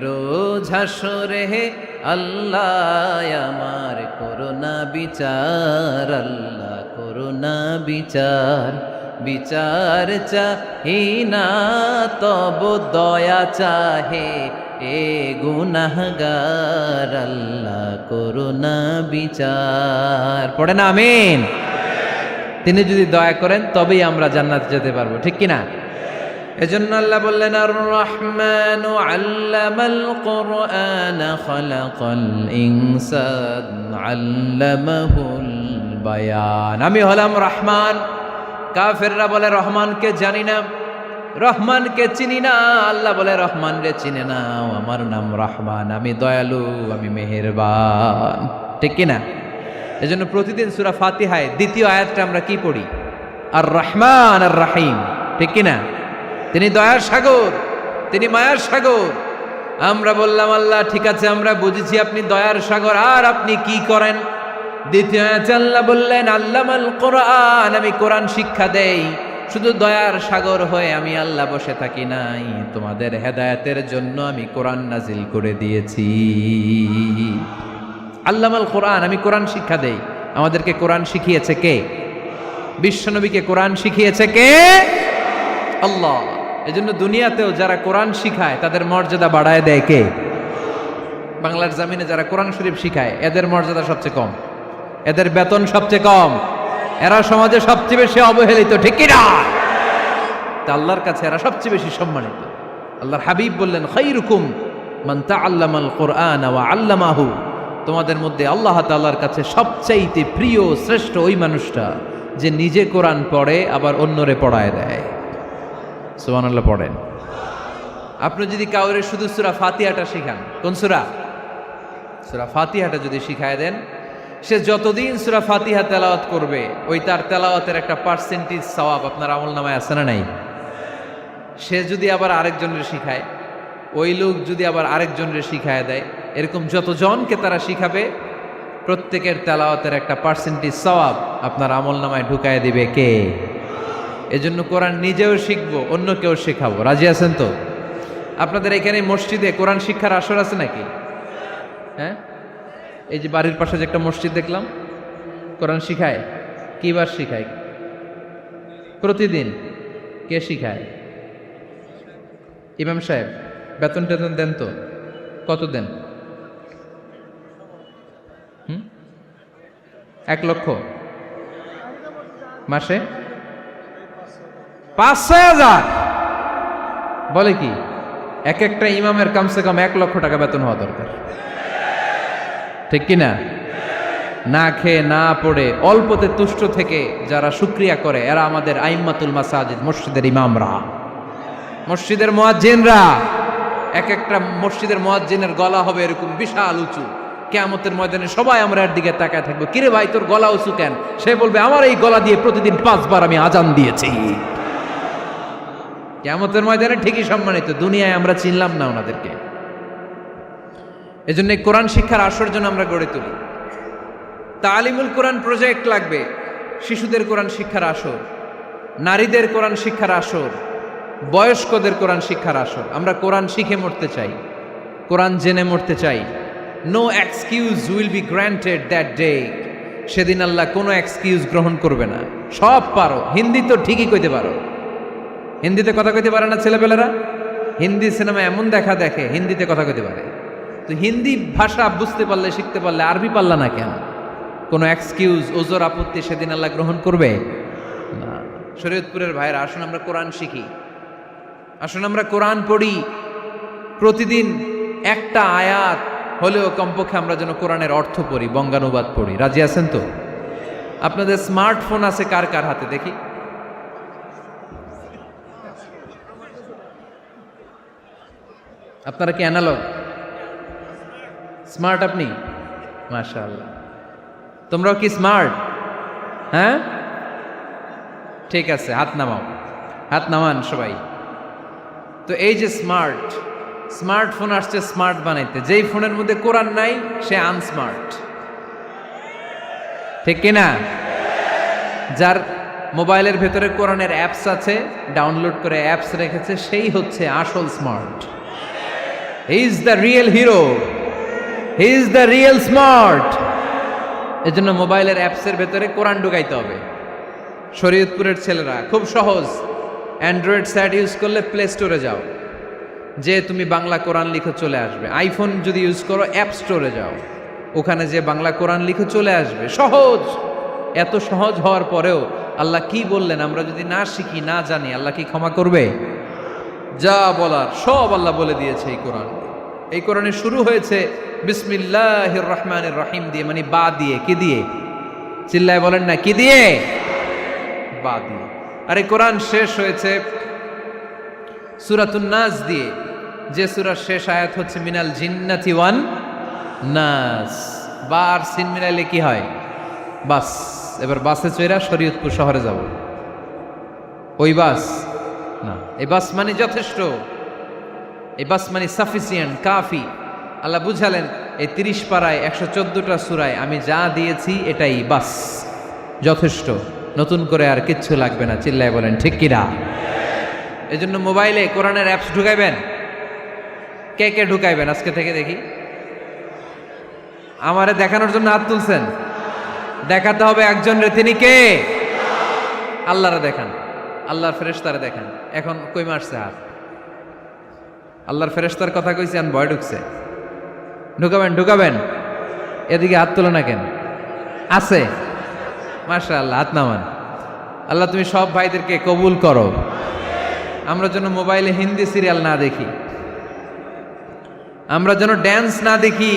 Speaker 1: রোজ হাসরে আল্লাহ আমার করুণা বিচার, আল্লাহ করুণা বিচার, বিচার চাহি না তব দয়া চাহে এ গুনাহগার, আল্লাহ করুণা বিচার। পড়ে না আমিন। তিনি যদি দয়া করেন তবেই আমরা জান্নাতে যেতে পারবো, ঠিক কিনা? এজন্য আল্লাহ বললেন আর রহমানু আল্লামাল কুরআন খালাকাল ইনসান আল্লামাহুল বায়ান। আমি হলাম রহমান। কাফেররা বলে রহমানকে জানি না, রহমানকে চিনি না। আল্লাহ বলে রহমান রে চিনে না, আমার নাম রহমান, আমি দয়ালু, আমি মেহেরবান, ঠিক কিনা? এজন্য প্রতিদিন সূরা ফাতিহায় দ্বিতীয় আয়াতটা আমরা কি পড়ি? আর রহমান আর রাহিম, ঠিক কিনা? তিনি দয়ার সাগর, তিনি মায়ার সাগর। আমরা বললাম আল্লাহ ঠিক আছে, আমরা বুঝেছি আপনি দয়ার সাগর, আর আপনি কি করেন? দ্বিতীয় আয়াতে আল্লাহ বললেন আল্লামাল কোরআন, আমি কোরআন শিক্ষা দেই। শুধু দয়ার সাগর হয়ে আমি আল্লাহ বসে থাকি নাই, তোমাদের হেদায়েতের জন্য আমি কোরআন নাজিল করে দিয়েছি। আল্লামাল কোরআন, আমি কোরআন শিক্ষা দেই। আমাদেরকে কোরআন শিখিয়েছে কে? বিশ্বনবীকে কোরআন শিখিয়েছে কে? আল্লাহ। এজন্য দুনিয়াতেও যারা কোরআন শিখায় তাদের মর্যাদা বাড়ায় দেয় কে? বাংলার জমিনে যারা কোরআন শরীফ শিখায় এদের মর্যাদা সবচেয়ে কম, এদের বেতন সবচেয়ে কম, এরা সমাজে সবচেয়ে বেশি অবহেলিত, ঠিক কি না? তা আল্লাহর কাছে এরা সবচেয়ে বেশি সম্মানিত। আল্লাহর হাবিব বললেন খায়রুকুম মান তাআল্লামাল কুরআন ওয়া আল্লামাহু, তোমাদের মধ্যে আল্লাহ তাআলার কাছে সবচাইতে প্রিয় শ্রেষ্ঠ ওই মানুষটা যে নিজে কোরআন পড়ে আবার অন্যরে পড়ায় দেয়। সুবহানাল্লাহ পড়েন। আপনি যদি কাউরে শুধু সূরা ফাতিহাটা শিখান, কোন সূরা? সূরা ফাতিহাটা যদি শিখায় দেন, সে যতদিন সূরা ফাতিহা তেলাওয়াত করবে ওই তার তেলাওয়াতের একটা পার্সেন্টেজ সওয়াব আপনার আমলনামায় আছে না নাই? সে যদি আবার আরেকজনের শিখায়, ওই লোক যদি আবার আরেকজনের শিখায় দেয়, এরকম যতজনকে তারা শিখাবে প্রত্যেকের তেলাওয়াতের একটা পার্সেন্টেজ সওয়াব আপনার আমলনামায় ঢুকায় দিবে কে? এজন্য কোরআন নিজেও শিখবো, অন্যকেও শেখাবো। রাজি আছেন তো? আপনাদের এখানে মসজিদে কোরআন শিক্ষার আসর আছে নাকি? হ্যাঁ, এই যে বাড়ির পাশে যে একটা মসজিদ দেখলাম, কোরআন শিখায়। কিবার শিখায়? প্রতিদিন। কে শিখায়? ইমাম সাহেব। বেতন টেতন দেন তো? কত দেন? 1 লক্ষ মাসে? 5-6 হাজার? বলে কি? এক একটা ইমামের কমসে কম 1 লক্ষ টাকা বেতন হওয়া দরকার, ঠিক কিনা? না খেয়ে না পড়ে অল্পতে তুষ্ট থেকে যারা শুকরিয়া করে এরা আমাদের আইম্মাতুল মাসাজিদ, মসজিদের ইমামরা, মসজিদের মুয়াজ্জিনরা। এক একটা মসজিদের মুয়াজ্জিনের গলা হবে এরকম বিশাল উঁচু। কিয়ামতের ময়দানে সবাই আমরা এর দিকে তাকায় থাকবো, কিরে ভাই তোর গলা উঁচু কেন? সে বলবে আমার এই গলা দিয়ে প্রতিদিন 5 বার আমি আজান দিয়েছি। কিয়ামতের ময়দানে ঠিকই সম্মানিত, দুনিয়ায় আমরা চিনলাম না ওনাদেরকে। এজন্য কোরআন শিক্ষার আসর জন্য আমরা গড়ে তুলি। তালিমুল কোরআন প্রজেক্ট লাগবে, শিশুদের কোরআন শিক্ষার আসর, নারীদের কোরআন শিক্ষার আসর, বয়স্কদের কোরআন শিক্ষার আসর। আমরা কোরআন শিখে মরতে চাই, কোরআন জেনে মরতে চাই। No excuse will be granted that day. সেদিন আল্লাহ কোনো এক্সকিউজ গ্রহণ করবে না। সব পারো, হিন্দি তো ঠিকই কইতে পারো। হিন্দিতে কথা কইতে পারে না ছেলেপেলেরা? হিন্দি সিনেমা এমন দেখা দেখে হিন্দিতে কথা কইতে পারে। তো হিন্দি ভাষা বুঝতে পারলে, শিখতে পারলে আরবি পারলা না কেন? কোনো এক্সকিউজ, ওজর, আপত্তি সেদিন আল্লাহ গ্রহণ করবে না। শরীয়তপুরের ভাইরা, আসুন আমরা কোরআন শিখি, আসুন আমরা কোরআন পড়ি। প্রতিদিন একটা আয়াত হলেও কমপক্ষে আমরা যেন কোরআনের অর্থ পড়ি, বঙ্গানুবাদ পড়ি। রাজি আছেন তো? আপনাদের স্মার্টফোন আছে কার কার হাতে দেখি? আপনারা কি অ্যানালগ? স্মার্ট আপনি? মাশাআল্লাহ। তোমরাও কি স্মার্ট? হ্যাঁ, ঠিক আছে, হাত নামাও, হাত নামান সবাই। তো এই যে স্মার্টফোন আসছে স্মার্ট বানাইতে, যেই ফোনের মধ্যে কোরআন নাই সে আনস্মার্ট, ঠিক কিনা? যার মোবাইলের ভেতরে কোরআনের অ্যাপস আছে, ডাউনলোড করে অ্যাপস রেখেছে, সেই হচ্ছে আসল smart. He is the real hero, he is the real smart. এজন্য মোবাইলের অ্যাপসের ভেতরে কোরআন ঢুকাইতে হবে। শরীয়তপুরের ছেলেরা খুব সহজ, অ্যান্ড্রয়েড স্যাট ইউজ করলে প্লে স্টোরে যাও, যে তুমি বাংলা কোরআন লিখে চলে আসবে। আইফোন যদি ইউজ করো অ্যাপ স্টোরে যাও, ওখানে যে বাংলা কোরআন লিখে চলে আসবে। সহজ। এত সহজ হওয়ার পরেও আল্লাহ কি বললেন আমরা যদি না শিখি, না জানি, আল্লাহ কি ক্ষমা করবে? যা বলার সব আল্লাহ বলে দিয়েছে এই কোরআন। এই কোরআনে শুরু হয়েছে বিসমিল্লাহির রহমানির রহিম দিয়ে, মানে বা দিয়ে। কি দিয়ে? চিল্লায় বলেন না, কি দিয়ে? বা দিয়ে। আর এই কোরআন শেষ হয়েছে সূরাতুন নাস দিয়ে, যে সূরার শেষ আয়াত হচ্ছে মিনাল জিন্নাতি ওয়ান নাস। বা আর সিন মিলাইলে কি হয়? বাস। এবার বাসে চড়া শরীয়তপুর শহরে যাব। ওই বাস না, এই বাস মানে যথেষ্ট, এই বাস মানে সাফিসিয়েন্ট, কাফি। আল্লাহ বুঝালেন এই 30 পারায় 114টা সূরায় আমি যা দিয়েছি এটাই বাস, যথেষ্ট। নতুন করে আর কিচ্ছু লাগবে না। চিল্লায় বলেন ঠিক কিনা? এজন্য মোবাইলে কোরআনের অ্যাপস ঢুকাইবেন। কে কে ঢুকাইবেন আজকে থেকে দেখি? আমারে দেখানোর জন্য হাত তুলছেন? দেখাতে হবে একজন রে, তিনি কে? আল্লাহরে দেখান, আল্লাহর ফেরেশতারে দেখান। এখন কই মারছে হাত? আল্লাহর ফেরেশতার কথা কইছি, আন ভয় ঢুকছে। ঢুকাবেন ঢুকাবেন। এদিকে হাত তোলে না কেন? আছে? মাশাআল্লাহ, হাত নামান। আল্লাহ তুমি সব ভাইদেরকে কবুল করো। আমরা যেন মোবাইলে হিন্দি সিরিয়াল না দেখি, আমরা যেন ড্যান্স না দেখি,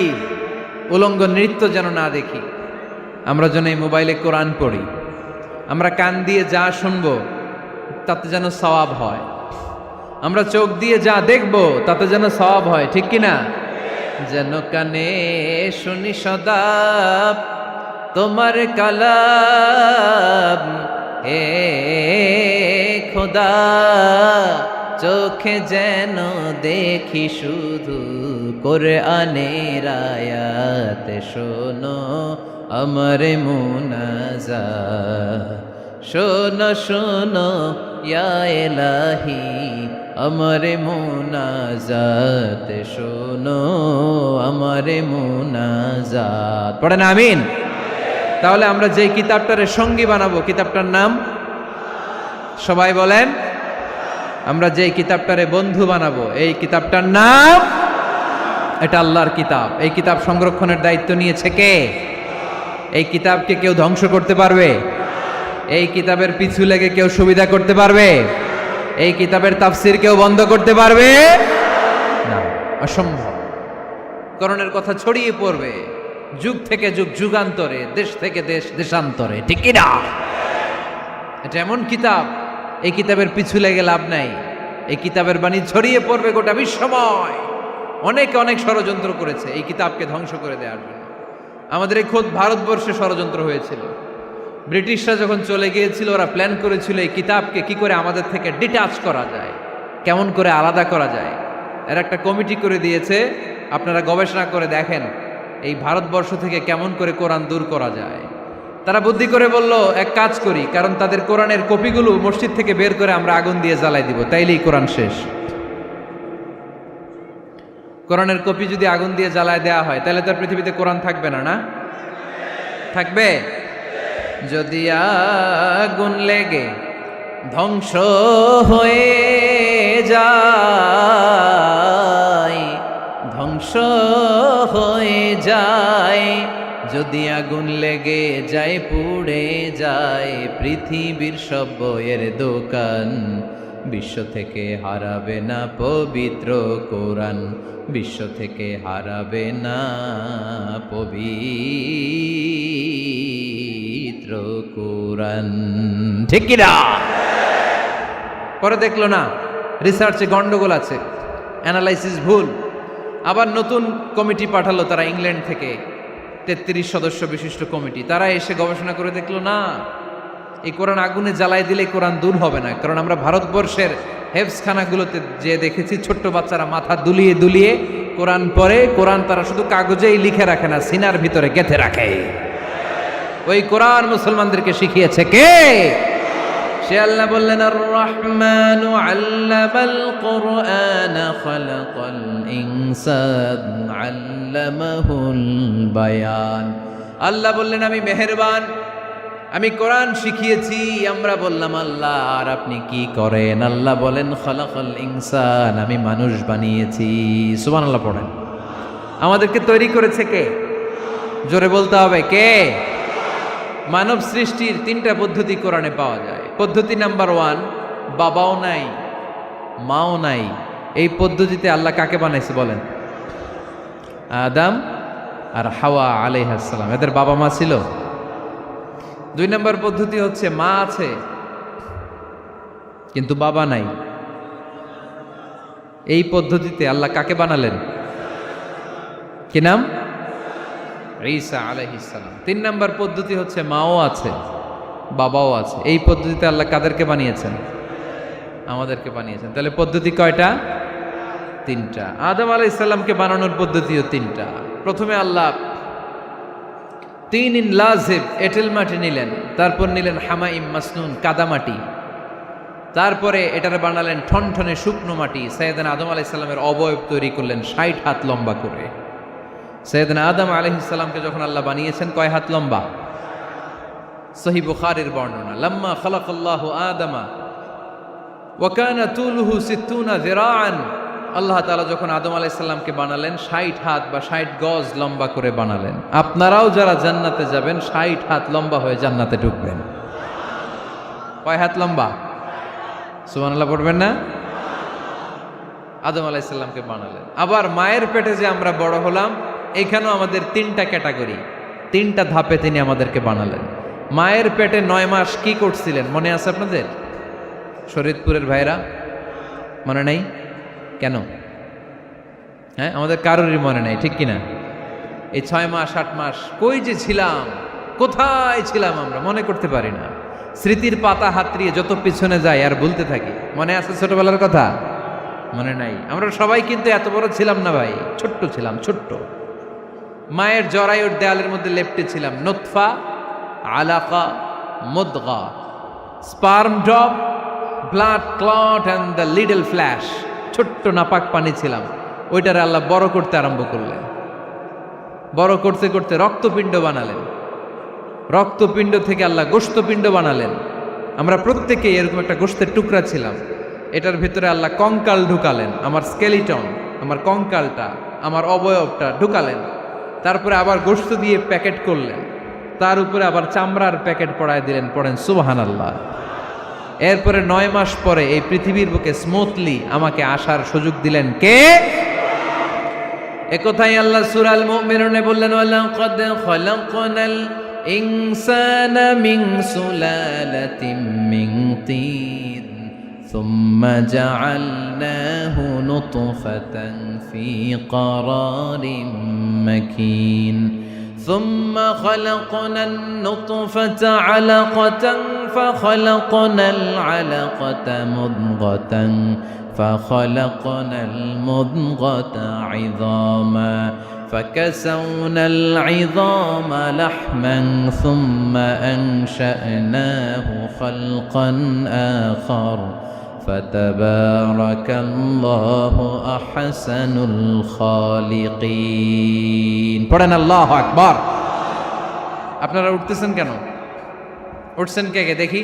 Speaker 1: উলঙ্গ নৃত্য যেন না দেখি। আমরা যেন এই মোবাইলে কোরআন পড়ি। আমরা কান দিয়ে যা শুনবো তাতে যেন সওয়াব হয়। আমরা চোখ দিয়ে যা দেখবো তাতে যেন সওয়াব হয়। ঠিক কিনা? যেন কানে শুনি সদা তোমার কালাম, হে খোদা চোখে যেন দেখি শুধু কোরআনের আয়াত। শোনো আমার মুনাজাত, শোনো শোনো ইয়া ইলাহি আমার মুনাজাত, শোনো আমার মুনাজাত। পড়েন আমিন। তাহলে আমরা যে কিতাবটারে সঙ্গী বানাবো, কিতাবটার নাম সবাই বলেন। আমরা যে কিতাবটারে বন্ধু বানাবো, এই কিতাবটার নাম, এটা আল্লাহর কিতাব। এই কিতাব সংরক্ষণের দায়িত্ব নিয়েছে কে? এই কিতাবকে কেউ ধ্বংস করতে পারবে? এই কিতাবের পিছু লেগে কেউ সুবিধা করতে পারবে? এই কিতাবের তাফসির কেউ বন্ধ করতে পারবে না, অসম্ভব। কোরআনের কথা ছড়িয়ে পড়বে যুগ থেকে যুগ, যুগান্তরে, দেশ থেকে দেশ, দেশান্তরে। ঠিক কি না? এটা এমন কিতাব, এই কিতাবের পিছু লেগে লাভ নাই। এই কিতাবের বাণী ছড়িয়ে পড়বে গোটা বিশ্বময়। অনেকে অনেক ষড়যন্ত্র করেছে এই কিতাবকে ধ্বংস করে দেওয়ার জন্য। আমাদের এই খোদ ভারতবর্ষে ষড়যন্ত্র হয়েছিল। ব্রিটিশরা যখন চলে গিয়েছিল, ওরা প্ল্যান করেছিল এই কিতাবকে কি করে আমাদের থেকে ডিটাচ করা যায়, কেমন করে আলাদা করা যায়। এর একটা কমিটি করে দিয়েছে। আপনারা গবেষণা করে দেখেন এই ভারতবর্ষ থেকে কেমন করে কোরআন দূর করা যায়। তারা বুদ্ধি করে বলল, এক কাজ করি, কারণ তাদের কোরআনের কপিগুলো মসজিদ থেকে বের করে আমরা আগুন দিয়ে জ্বালাই দিব, তাইলেই কোরআন শেষ। কোরআনের কপি যদি আগুন দিয়ে জ্বালায় দেওয়া হয়, তাহলে তার পৃথিবীতে কোরআন থাকবে না? না থাকবে? যদি আগুন লেগে ধ্বংস হয়ে যায়, ধ্বংস হয়ে যায়, যদি আগুন লেগে যায়, পুড়ে যায় পৃথিবীর সব বইয়ের দোকান, বিশ্ব থেকে হারাবে না পবিত্র কোরআন, বিশ্ব থেকে হারাবে না পবিত্র কোরআন। ঠিক কি না? পরে দেখলো না রিসার্চে গন্ডগোল আছে, অ্যানালাইসিস ভুল। আবার নতুন কমিটি পাঠালো তারা ইংল্যান্ড থেকে, 33 সদস্য বিশিষ্ট কমিটি। তারা এসে গবেষণা করে দেখলো না, এই কোরআন আগুনে জ্বালাই দিলে কোরআন দূর হবে না। কারণ আমরা ভারতবর্ষের হেফজখানাগুলোতে যে দেখেছি, ছোট্ট বাচ্চারা মাথা দুলিয়ে দুলিয়ে কোরআন পড়ে। কোরআন তারা শুধু কাগজেই লিখে রাখে না, সিনার ভিতরে গেঁথে রাখে। ওই কোরআন মুসলমানদেরকে শিখিয়েছে কে? সে আল্লাহ বললেন আর রহমানু আল্লামাল কুরআন খালাকাল ইনসান আল্লামাহুল বায়ান। আল্লাহ বললেন আমি মেহেরবান, আমি কোরআন শিখিয়েছি। আমরা বললাম আল্লাহ আর আপনি কি করেন? আল্লাহ বলেন খালাকাল ইনসান, আমি মানুষ বানিয়েছি। সুবহানাল্লাহ পড়েন। আমাদেরকে তৈরি করেছে কে? জোরে বলতে হবে কে? মানব সৃষ্টির তিনটা পদ্ধতি কোরআনে পাওয়া যায়। পদ্ধতি নাম্বার 1, বাবাও নাই মাও নাই। এই পদ্ধতিতে আল্লাহ কাকে বানাইছে বলেন? আদম আর হাওয়া আলাইহিস সালাম, এদের বাবা মা ছিল। 2 নম্বর পদ্ধতি হচ্ছে মা আছে কিন্তু বাবা নাই। এই পদ্ধতিতে আল্লাহ কাকে বানালেন? কি নাম? ঈসা আলাইহিস সালাম। 3 নম্বর পদ্ধতি হচ্ছে মাও আছে বাবাও আছে। এই পদ্ধতিতে আল্লাহ কাদেরকে বানিয়েছেন? আমাদেরকে বানিয়েছেন। তাহলে পদ্ধতি কয়টা? 3টা। আদম আলাইহিস সালামকে বানানোর পদ্ধতিও 3টা। প্রথমে আল্লাহ 3 লাজিব এঁটেল মাটি নিলেন, তারপর নিলেন হামাইম মাসনুন কাদামাটি, তারপরে এটারে বানালেন ঠনঠনে শুকনো মাটি। সাইয়েদনা আদম আলাইহিস সালামের অবয়ব তৈরি করলেন 60 হাত লম্বা করে। সাইয়েদনা আদম আলাইহিস সালামকে যখন আল্লাহ বানিয়েছেন কয় হাত লম্বা? সহিহ বুখারীর বর্ণনা, লাম্মা খালাকাল্লাহু আদামা ওয়া কানা তুলুহু 60 যিরাআন। আল্লাহ তাআলা যখন আদম আলাইহিস সালামকে বানালেন 60 হাত বা 60 গজ লম্বা করে বানালেন। আপনারাও যারা জান্নাতে যাবেন 60 হাত লম্বা হয়ে জান্নাতে ঢুকবেন। কয় হাত লম্বা? সুবহানাল্লাহ পড়বেন না? আদম আলাইহিস সালামকে বানালেন। আবার মায়ের পেটে যে আমরা বড় হলাম, এখানেও আমাদের 3টা ক্যাটাগরি, 3টা ধাপে তিনি আমাদেরকে বানালেন। মায়ের পেটে 9 মাস কি করছিলেন মনে আছে আপনাদের? শরীয়তপুরের ভাইরা মনে নাই কেন? হ্যাঁ, আমাদের কারোরই মনে নাই, ঠিক কিনা? এই 6 মাস 8 মাস কই যে ছিলাম, কোথায় ছিলাম আমরা মনে করতে পারি না। স্মৃতির পাতা হাতড়িয়ে যত পিছনে যাই আর ভুলতে থাকি। মনে আছে ছোটবেলার কথা? মনে নাই। আমরা সবাই কিন্তু এত বড় ছিলাম না ভাই, ছোট্ট ছিলাম, ছোট্ট। মায়ের জরায়ুর দেয়ালের মধ্যে লেপ্টে ছিলাম। নুতফা, আলাকা, মুদগা, sperm drop, blood clot and the little flesh. ছোট্ট নাপাক পানি ছিলাম। ওইটারে আল্লাহ বড় করতে আরম্ভ করলেন। বড় করতে করতে রক্তপিণ্ড বানালেন। রক্তপিণ্ড থেকে আল্লাহ গোশতপিণ্ড বানালেন। আমরা প্রত্যেকেই এরকম একটা গোশতের টুকরা ছিলাম। এটার ভিতরে আল্লাহ কঙ্কাল ঢুকালেন, আমার স্কেলিটন, আমার কঙ্কালটা, আমার অবয়বটা ঢুকালেন। তারপরে আবার গোশত দিয়ে প্যাকেট করলেন, তার উপরে আবার চামড়ার প্যাকেট পড়ায় দিলেন। পড়েন সুবহানাল্লাহ। এরপরে 9 মাস পরে এই পৃথিবীর বুকে স্মুথলি আমাকে আসার সুযোগ দিলেন কে? একথাই আল্লাহ সূরা আল মুমিনুনে বললেন, ওয়ালাকাদ খালাকনাল ইনসানা মিন সুলালাতিন মিন তিন সুম্মা জাআলনাহু নুতফাতান ফি ক্বারারিন মাকিন ثم خلقنا النطفة علقة فخلقنا العلقة مضغة فخلقنا المضغة عظاما فكسونا العظام لحما ثم أنشأناه خلقا آخر فتبارك الله أحسن الخالقين। পড়েন আল্লাহু আকবার। আপনারা উঠতেছেন কেন? উঠছেন কে কে দেখি?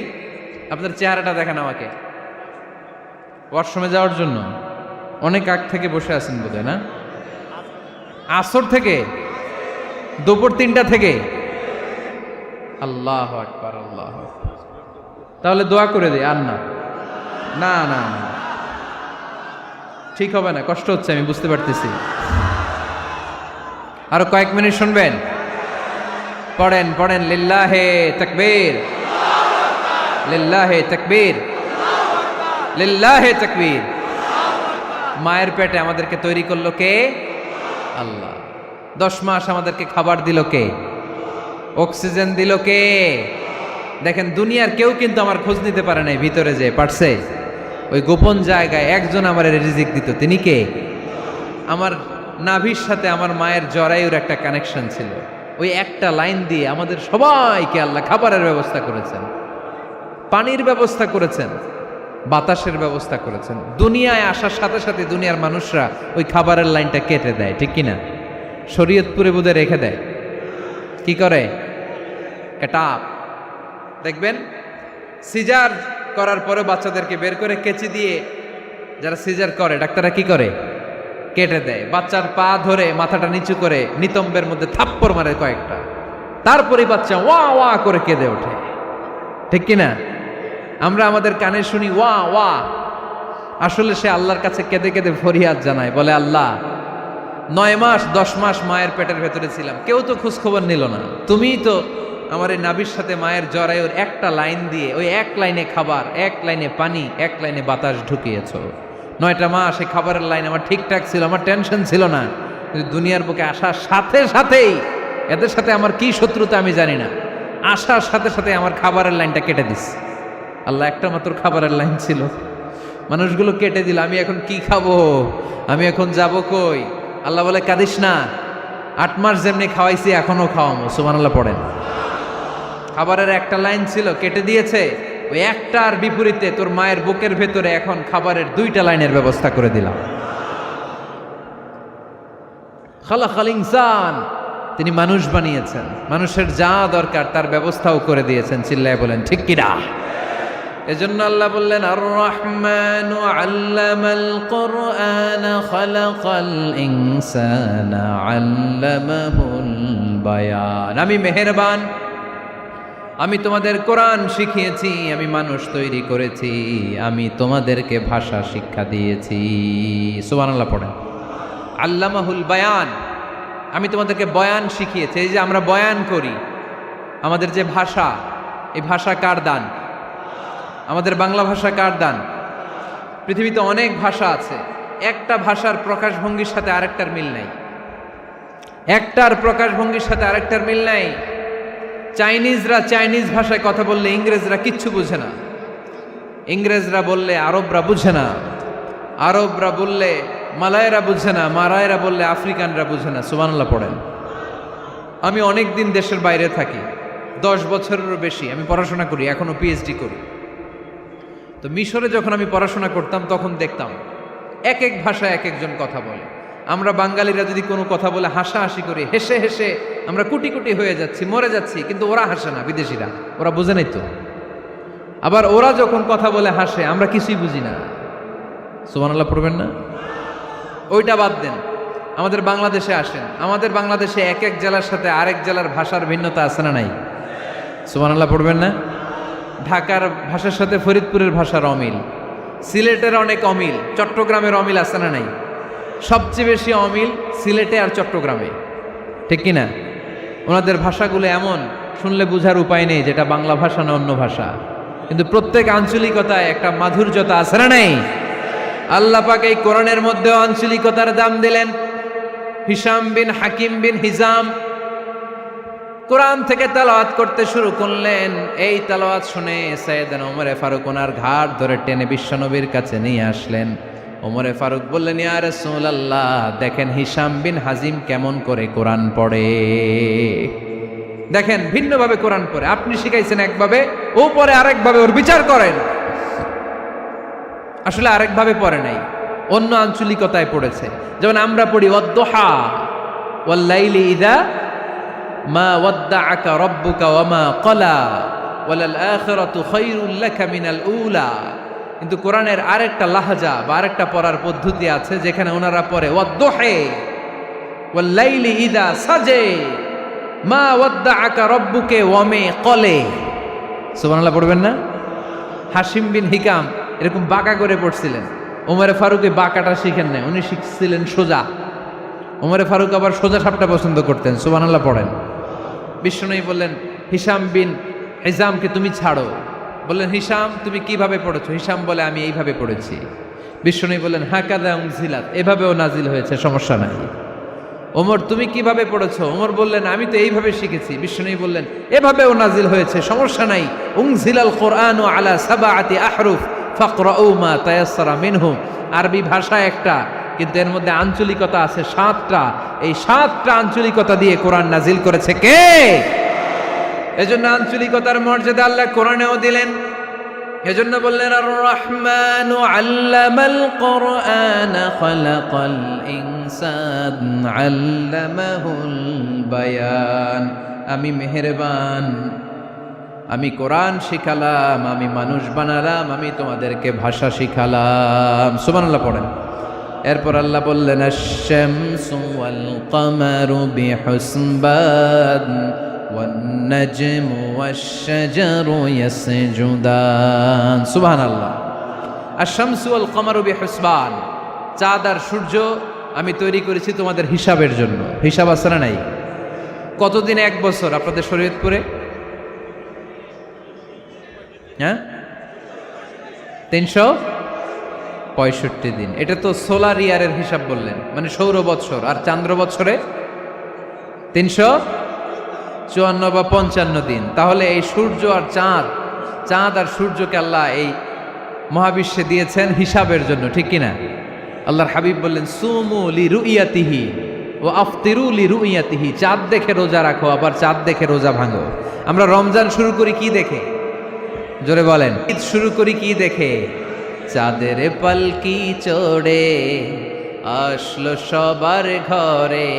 Speaker 1: আপনার চেহারাটা দেখেন আমাকে। ওয়াশরুমে যাওয়ার জন্য অনেক আগ থেকে বসে আছেন বোধহয়, না? আসর থেকে, দুপুর 3টা থেকে। আল্লাহু আকবার, আল্লাহু আকবার। তাহলে দোয়া করে দেই। আর না না না না, ঠিক হবে না, কষ্ট হচ্ছে, আমি বুঝতে পারতেছি। আরো কয়েক মিনিট শুনবেন? পড়েন পড়েন, লিল্লাহে তাকবীর, লিল্লাহে তাকবীর, লিল্লাহে তাকবীর। মায়ের পেটে আমাদেরকে তৈরি করলো কে? আল্লাহ। 10 মাস আমাদেরকে খাবার দিল কে? অক্সিজেন দিল কে? দেখেন, দুনিয়ার কেউ কিন্তু আমার খোঁজ নিতে পারে নাই ভিতরে যে পারছে। ওই গোপন জায়গায় একজন আমার রিজিক দিত। তিনি কে? আমার নাভির সাথে আমার মায়ের জরায়ুর একটা কানেকশন ছিল। ওই একটা লাইন দিয়ে আমাদের সবাইকে আল্লাহ খাবারের ব্যবস্থা করেছেন। পানির ব্যবস্থা করেছেন, বাতাসের ব্যবস্থা করেছেন। দুনিয়ায় আসার সাথে সাথে দুনিয়ার মানুষরা ওই খাবারের লাইনটা কেটে দেয়, ঠিক কিনা? শরীয়তপুরে বোধহয় রেখে দেয়, কি করে? কাটাপ। দেখবেন সিজার করার পরে বাচ্চাদেরকে বের করে কেচি দিয়ে যারা সিজার করে ডাক্তাররা কি করে? কেটে দেয়। বাচ্চার পা ধরে মাথাটা নিচু করে নিতম্বের মধ্যে থাপ্পড় মারে কয়েকটা, তারপরে বাচ্চা ওয়া ওয়া করে কেঁদে ওঠে, ঠিক কিনা? আমরা আমাদের কানে শুনি ওয়া ওয়া, আসলে সে আল্লাহর কাছে কেঁদে কেঁদে ফরিয়াদ জানায়, বলে আল্লাহ 9 মাস 10 মাস মায়ের পেটের ভেতরে ছিলাম, কেউ তো খোঁজ খবর নিল না, তুমিই তো আমার এই নাভির সাথে মায়ের জরায়ুর একটা লাইন দিয়ে ওই এক লাইনে খাবার, এক লাইনে পানি, এক লাইনে বাতাস ঢুকিয়েছো। 9টা মাস এই খাবারের লাইন আমার ঠিকঠাক ছিল, আমার টেনশন ছিল না। কিন্তু দুনিয়ার বুকে আসার সাথে সাথেই, এদের সাথে আমার কি শত্রুতা আমি জানি না, আসার সাথে সাথে আমার খাবারের লাইনটা কেটে দিস। আল্লাহ একটা মাত্র খাবারের লাইন ছিল, মানুষগুলো কেটে দিল। আমি এখন কি খাবো? আমি এখন যাব কই? আল্লাহ বলে কাঁদিস না, 8 মাস যেমনি খাওয়াইছি এখনো খাওয়াবো। সুবহানাল্লাহ পড়েন। খাবারের একটা লাইন ছিল, কেটে দিয়েছে। ওই একটার বিপরীতে তোর মায়ের বুকের ভেতরে এখন খাবারের 2টা লাইনের ব্যবস্থা করে দিলাম। খালাকাল ইনসান, তিনি মানুষ বানিয়েছেন, মানুষের যা দরকার তার ব্যবস্থাও করে দিয়েছেন। চিল্লায় বলেন ঠিক কিনা? এজন্য আল্লাহ বললেন আর রহমানু আল্লামাল কুরআন খালাকাল ইনসানা আল্লামাহুল বায়ান। আমি মেহেরবান, আমি তোমাদের কোরআন শিখিয়েছি, আমি মানুষ তৈরি করেছি, আমি তোমাদেরকে ভাষা শিক্ষা দিয়েছি। সুবহানাল্লাহ পড়েন। আল্লামাহুল বায়ান, আমি তোমাদেরকে বয়ান শিখিয়েছি। এই যে আমরা বয়ান করি, আমাদের যে ভাষা, এই ভাষা কার দান? আমাদের বাংলা ভাষা কার দান? পৃথিবীতে অনেক ভাষা আছে, একটা ভাষার প্রকাশভঙ্গির সাথে আরেকটার মিল নাই, একটার প্রকাশভঙ্গির সাথে আরেকটার মিল নাই। চাইনিজরা চাইনিজ ভাষায় কথা বললে ইংরেজরা কিচ্ছু বুঝে না, ইংরেজরা বললে আরবরা বুঝে না, আরবরা বললে মালায়রা বুঝে না, মারায়রা বললে আফ্রিকানরা বুঝে না। সুবহানাল্লাহ পড়েন। আমি অনেক দিন দেশের বাইরে থাকি, 10 বছরেরও বেশি আমি পড়াশোনা করি, এখনো পিএইচডি করি। তো মিশরে যখন আমি পড়াশোনা করতাম তখন দেখতাম এক এক ভাষায় এক একজন কথা বলে। আমরা বাঙালিরা যদি কোনো কথা বলে হাসাহাসি করি, হেসে হেসে আমরা কুটি কুটি হয়ে যাচ্ছি, মরে যাচ্ছি, কিন্তু ওরা হাসে না, বিদেশিরা, ওরা বুঝে নাই তো। আবার ওরা যখন কথা বলে হাসে, আমরা কিছুই বুঝি না। সুবহানাল্লাহ পড়বেন না? ওইটা বাদ দেন, আমাদের বাংলাদেশে আসেন, আমাদের বাংলাদেশে এক এক জেলার সাথে আরেক জেলার ভাষার ভিন্নতা আছে না নাই? সুবহানাল্লাহ পড়বেন না? ঢাকার ভাষার সাথে ফরিদপুরের ভাষার অমিল, সিলেটের অনেক অমিল, চট্টগ্রামের অমিল আছে না নাই? সবচেয়ে বেশি অমিল সিলেটে আর চট্টগ্রামে, ঠিক কিনা? ওনাদের ভাষাগুলো এমন, শুনলে বোঝার উপায় নেই যেটা বাংলা ভাষা না অন্য ভাষা, কিন্তু প্রত্যেক আঞ্চলিকতায় একটা মাধুর্যতা আছে না নাই? আল্লাহ পাক এই কোরআনের মধ্যেও আঞ্চলিকতার দাম দিলেন। হিশাম বিন হাকিম বিন হিজাম কোরআন থেকে তেলাওয়াত করতে শুরু করলেন। এই তেলাওয়াত শুনে সাইয়েদনা ওমরে ফারুক ওনার ঘাট ধরে টেনে বিশ্বনবীর কাছে নিয়ে আসলেন। ওমরে ফারুক বললেন, ইয়া রাসূলুল্লাহ, দেখেন হিশাম বিন হাজিম কেমন করে কোরআন পড়ে, দেখেন ভিন্নভাবে কোরআন পড়ে। আপনি শিখাইছেন একভাবে, ও পড়ে আরেকভাবে, ওর বিচার করেন। আসলে আরেকভাবে পড়ে নাই, অন্য আঞ্চলিকতায় পড়েছে। যেমন আমরা পড়ি ওয়াদ-দুহা ওয়াল লাইলি ইযা মা ওয়াদ্দাআকা রাব্বুকা ওয়া মা ক্বালা ওয়ালাল আখিরাতু খায়রুল লাকা মিনাল উলা। কিন্তু কোরআনের আরেকটা লাহজা বা আরেকটা পড়ার পদ্ধতি আছে, যেখানে ওনারা পড়ে ওয়াদ-দুহা ওয়াল লাইলি ইযা সাজা মা ওয়াদ্দাআকা রাব্বুকা ওয়া মা ক্বালা। সুবহানাল্লাহ পড়বেন না? হাশিম বিন হিকাম এরকম বাঁকা করে পড়ছিলেন। ওমরে ফারুক এই বাঁকাটা শিখেন নাই, উনি শিখছিলেন সোজা। ওমরে ফারুক আবার সোজা সাপটা পছন্দ করতেন। সুবহানাল্লাহ পড়েন। বিশ্বনবী বললেন, হিশাম বিন হিজামকে তুমি ছাড়ো। বললেন, হিশাম তুমি কিভাবে পড়েছো? হিশাম বলে, আমি এইভাবে পড়েছি। বিশ্বনবী বললেন, হাকাযা উনজিলাত, এভাবেও নাজিল হয়েছে, সমস্যা নাই। ওমর তুমি কিভাবে পড়েছো? ওমর বললেন, আমি তো এইভাবে শিখেছি। বিশ্বনবী বললেন, এভাবেও নাজিল হয়েছে, সমস্যা নাই। উনজিলাল কুরআনু আলা সাবআতি আহরুফ ফাকরাউ মা তায়াসসারা মিনহু। আরবি ভাষা একটা, কিন্তু এর মধ্যে আঞ্চলিকতা আছে 7টা। এই 7টা আঞ্চলিকতা দিয়ে কোরআন নাজিল করেছে কে? এজন্য আঞ্চলিকতার মর্যাদা আল্লাহ কোরআনেও দিলেন। এজন্য বললেন আর রহমানু আল্লামাল কোরআন খালাকাল ইনসান আল্লামাহুল বায়ান। আমি মেহেরবান, আমি কোরআন শিখালাম, আমি মানুষ বানালাম, আমি তোমাদেরকে ভাষা শিখালাম। সুবহানাল্লাহ পড়েন। এরপর আল্লাহ বললেন আশ-শামসু ওয়াল কামারু বিহুসবান ওয়ান নাজমু ওয়াশ-শাজারু ইয়াসজুদান। সুবহানাল্লাহ। আশ-শামসু ওয়াল কামারু বিহুসবান, চাঁদ আর সূর্য আমি তৈরি করেছি তোমাদের হিসাবের জন্য। হিসাব আছে না নাই? কতদিন এক বছর আপনাদের শরীয়তপুরে? হ্যাঁ, 365 দিন। এটা তো সোলার ইয়ারের হিসাব বললেন, মানে সৌর বৎসর। আর চান্দ্র বৎসরে 354 বা 55 দিন। তাহলে এই সূর্য আর চাঁদ আর সূর্যকে আল্লাহ এই মহাবিশ্বে দিয়েছেন হিসাবের জন্য, ঠিক কিনা? আল্লাহর হাবিব বললেন সুমু লিরুইয়াতিহি ওয়া আফতিরু লিরুইয়াতিহি। চাঁদ দেখে রোজা রাখো, আবার চাঁদ দেখে রোজা ভাঙো। আমরা রমজান শুরু করি কি দেখে? জোরে বলেন। ঈদ শুরু করি কি দেখে? চাঁদের পালকি চড়ে আসলো সবার ঘরে,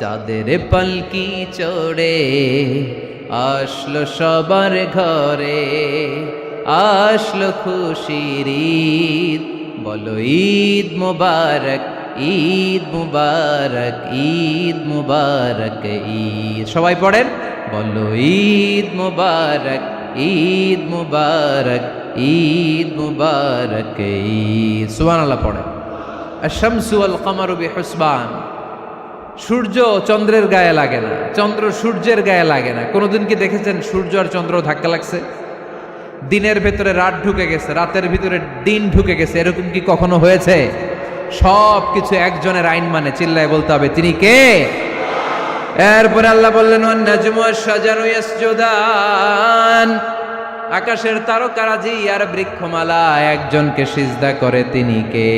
Speaker 1: চাঁদের পালকি চড়ে আসলো সবার ঘরে, আসলো খুশির ঈদ, বলো ঈদ মুবারক, ঈদ মুবারক, ঈদ মুবারক ঈদ। সবাই পড়েন, বলো ঈদ মুবারক, ঈদ মুবারক, ঈদ মুবারক ঈদ। সুবহানাল্লাহ পড়েন। আশ-শামসু ওয়াল কামারু বিহুসবান, সূর্য চন্দ্রের গায়ে লাগে না, চন্দ্র সূর্যের গায়ে লাগে না। কোনোদিন কি দেখেছেন সূর্য আর চন্দ্র ধাক্কা লাগছে? দিনের ভেতরে রাত ঢুকে গেছে, রাতের ভিতরে দিন ঢুকে গেছে, এরকম কি কখনো হয়েছে? সব কিছু একজনের আইন মানে, চিল্লায় বলতে হবে তিনি কে? এরপরে আল্লাহ বললেন ওয়ান নাজমু ওয়াশ-শাজারু ইয়াসজুদান, আকাশের তারকারাজি আর বৃক্ষমালা একজনকে সিজদা করে, তিনি কে?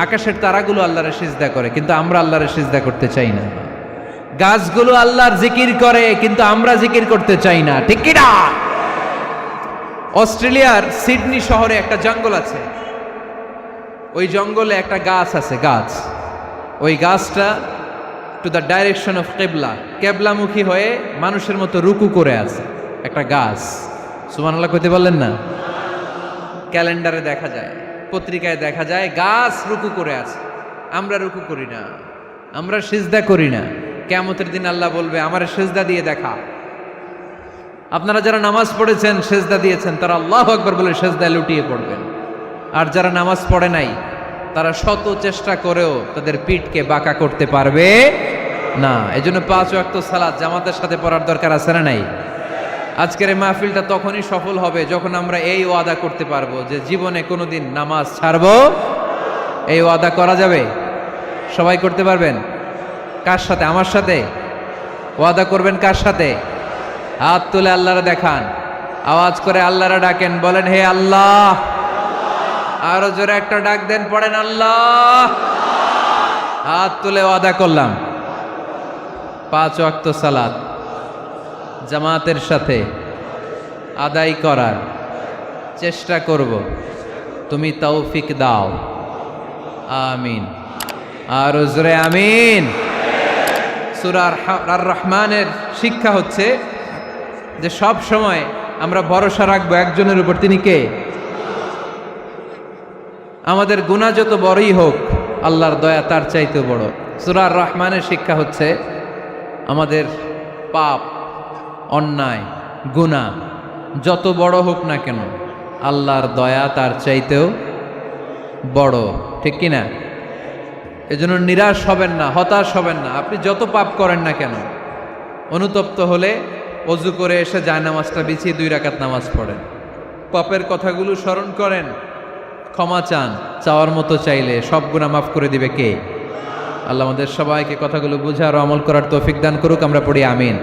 Speaker 1: আকাশের তারাগুলো আল্লাহরে সিজদা করে, কিন্তু আমরা আল্লাহরে সিজদা করতে চাই না। গাছগুলো আল্লাহর জিকির করে, কিন্তু আমরা জিকির করতে চাই না, ঠিক কি না? অস্ট্রেলিয়ার সিডনি শহরে একটা জঙ্গল আছে, ওই জঙ্গলে একটা গাছ আছে, গাছ, ওই গাছটা টু দ্য ডাইরেকশন অফ কেবলা, কেবলামুখী হয়ে মানুষের মতো রুকু করে আছে একটা গাছ। সুবহানাল্লাহ কইতে বললেন না? ক্যালেন্ডারে দেখা যায়, পত্রিকায় দেখা যায় গাছ রুকু করে আছে। আমরা রুকু করি না, আমরা সিজদা করি না। কিয়ামতের দিন আল্লাহ বলবে আমারে সিজদা দিয়ে দেখা। আপনারা যারা নামাজ পড়েছেন, সিজদা দিয়েছেন, তারা আল্লাহু আকবার বলে সিজদায় লুটিয়ে পড়বেন। আর যারা নামাজ পড়ে নাই, তারা শত চেষ্টা করেও তাদের পিঠকে বাঁকা করতে পারবে না। এজন্য 5 ওয়াক্ত সালাত জামাতের সাথে পড়ার দরকার আছে না নাই? আজকের এই মাহফিলটা তখনই সফল হবে যখন আমরা এই ওয়াদা করতে পারবো যে জীবনে কোনোদিন নামাজ ছাড়বো। এই ওয়াদা করা যাবে? সবাই করতে পারবেন? কার সাথে? আমার সাথে ওয়াদা করবেন। কার সাথে? হাত তুলে আল্লাহরে দেখান, আওয়াজ করে আল্লাহরে ডাকেন, বলেন হে আল্লাহ। আরো জোরে একটা ডাক দেন, পড়েন আল্লাহ। হাত তুলে ওয়াদা করলাম 5 ওয়াক্ত সালাত জামাতের সাথে আদায় করার চেষ্টা করব, তুমি তৌফিক দাও, আমিন। আর জোরে আমিন। সূরা আর রহমানের শিক্ষা হচ্ছে যে সব সময় আমরা ভরসা রাখবো একজনের উপর, তিনি কে? আমাদের গুনাহ যত বড়ই হোক, আল্লাহর দয়া তার চাইতে বড়। সূরা আর রহমানের শিক্ষা হচ্ছে আমাদের পাপ, অন্যায়, গুনাহ যত বড় হোক না কেন, আল্লাহর দয়া তার চাইতেও বড়, ঠিক কিনা? এজন্য নিরাশ হবেন না, হতাশ হবেন না। আপনি যত পাপ করেন না কেন, অনুতপ্ত হলে ওযু করে এসে জায়নামাজটা বিছিয়ে 2 রাকাত নামাজ পড়েন, পাপের কথাগুলো স্মরণ করেন, ক্ষমা চান, চাওয়ার মতো চাইলে সব গুনাহ মাফ করে দিবে কে? আল্লাহ আমাদের সবাইকে কথাগুলো বুঝার ও আমল করার তৌফিক দান করুক। আমরা পড়ি আমিন।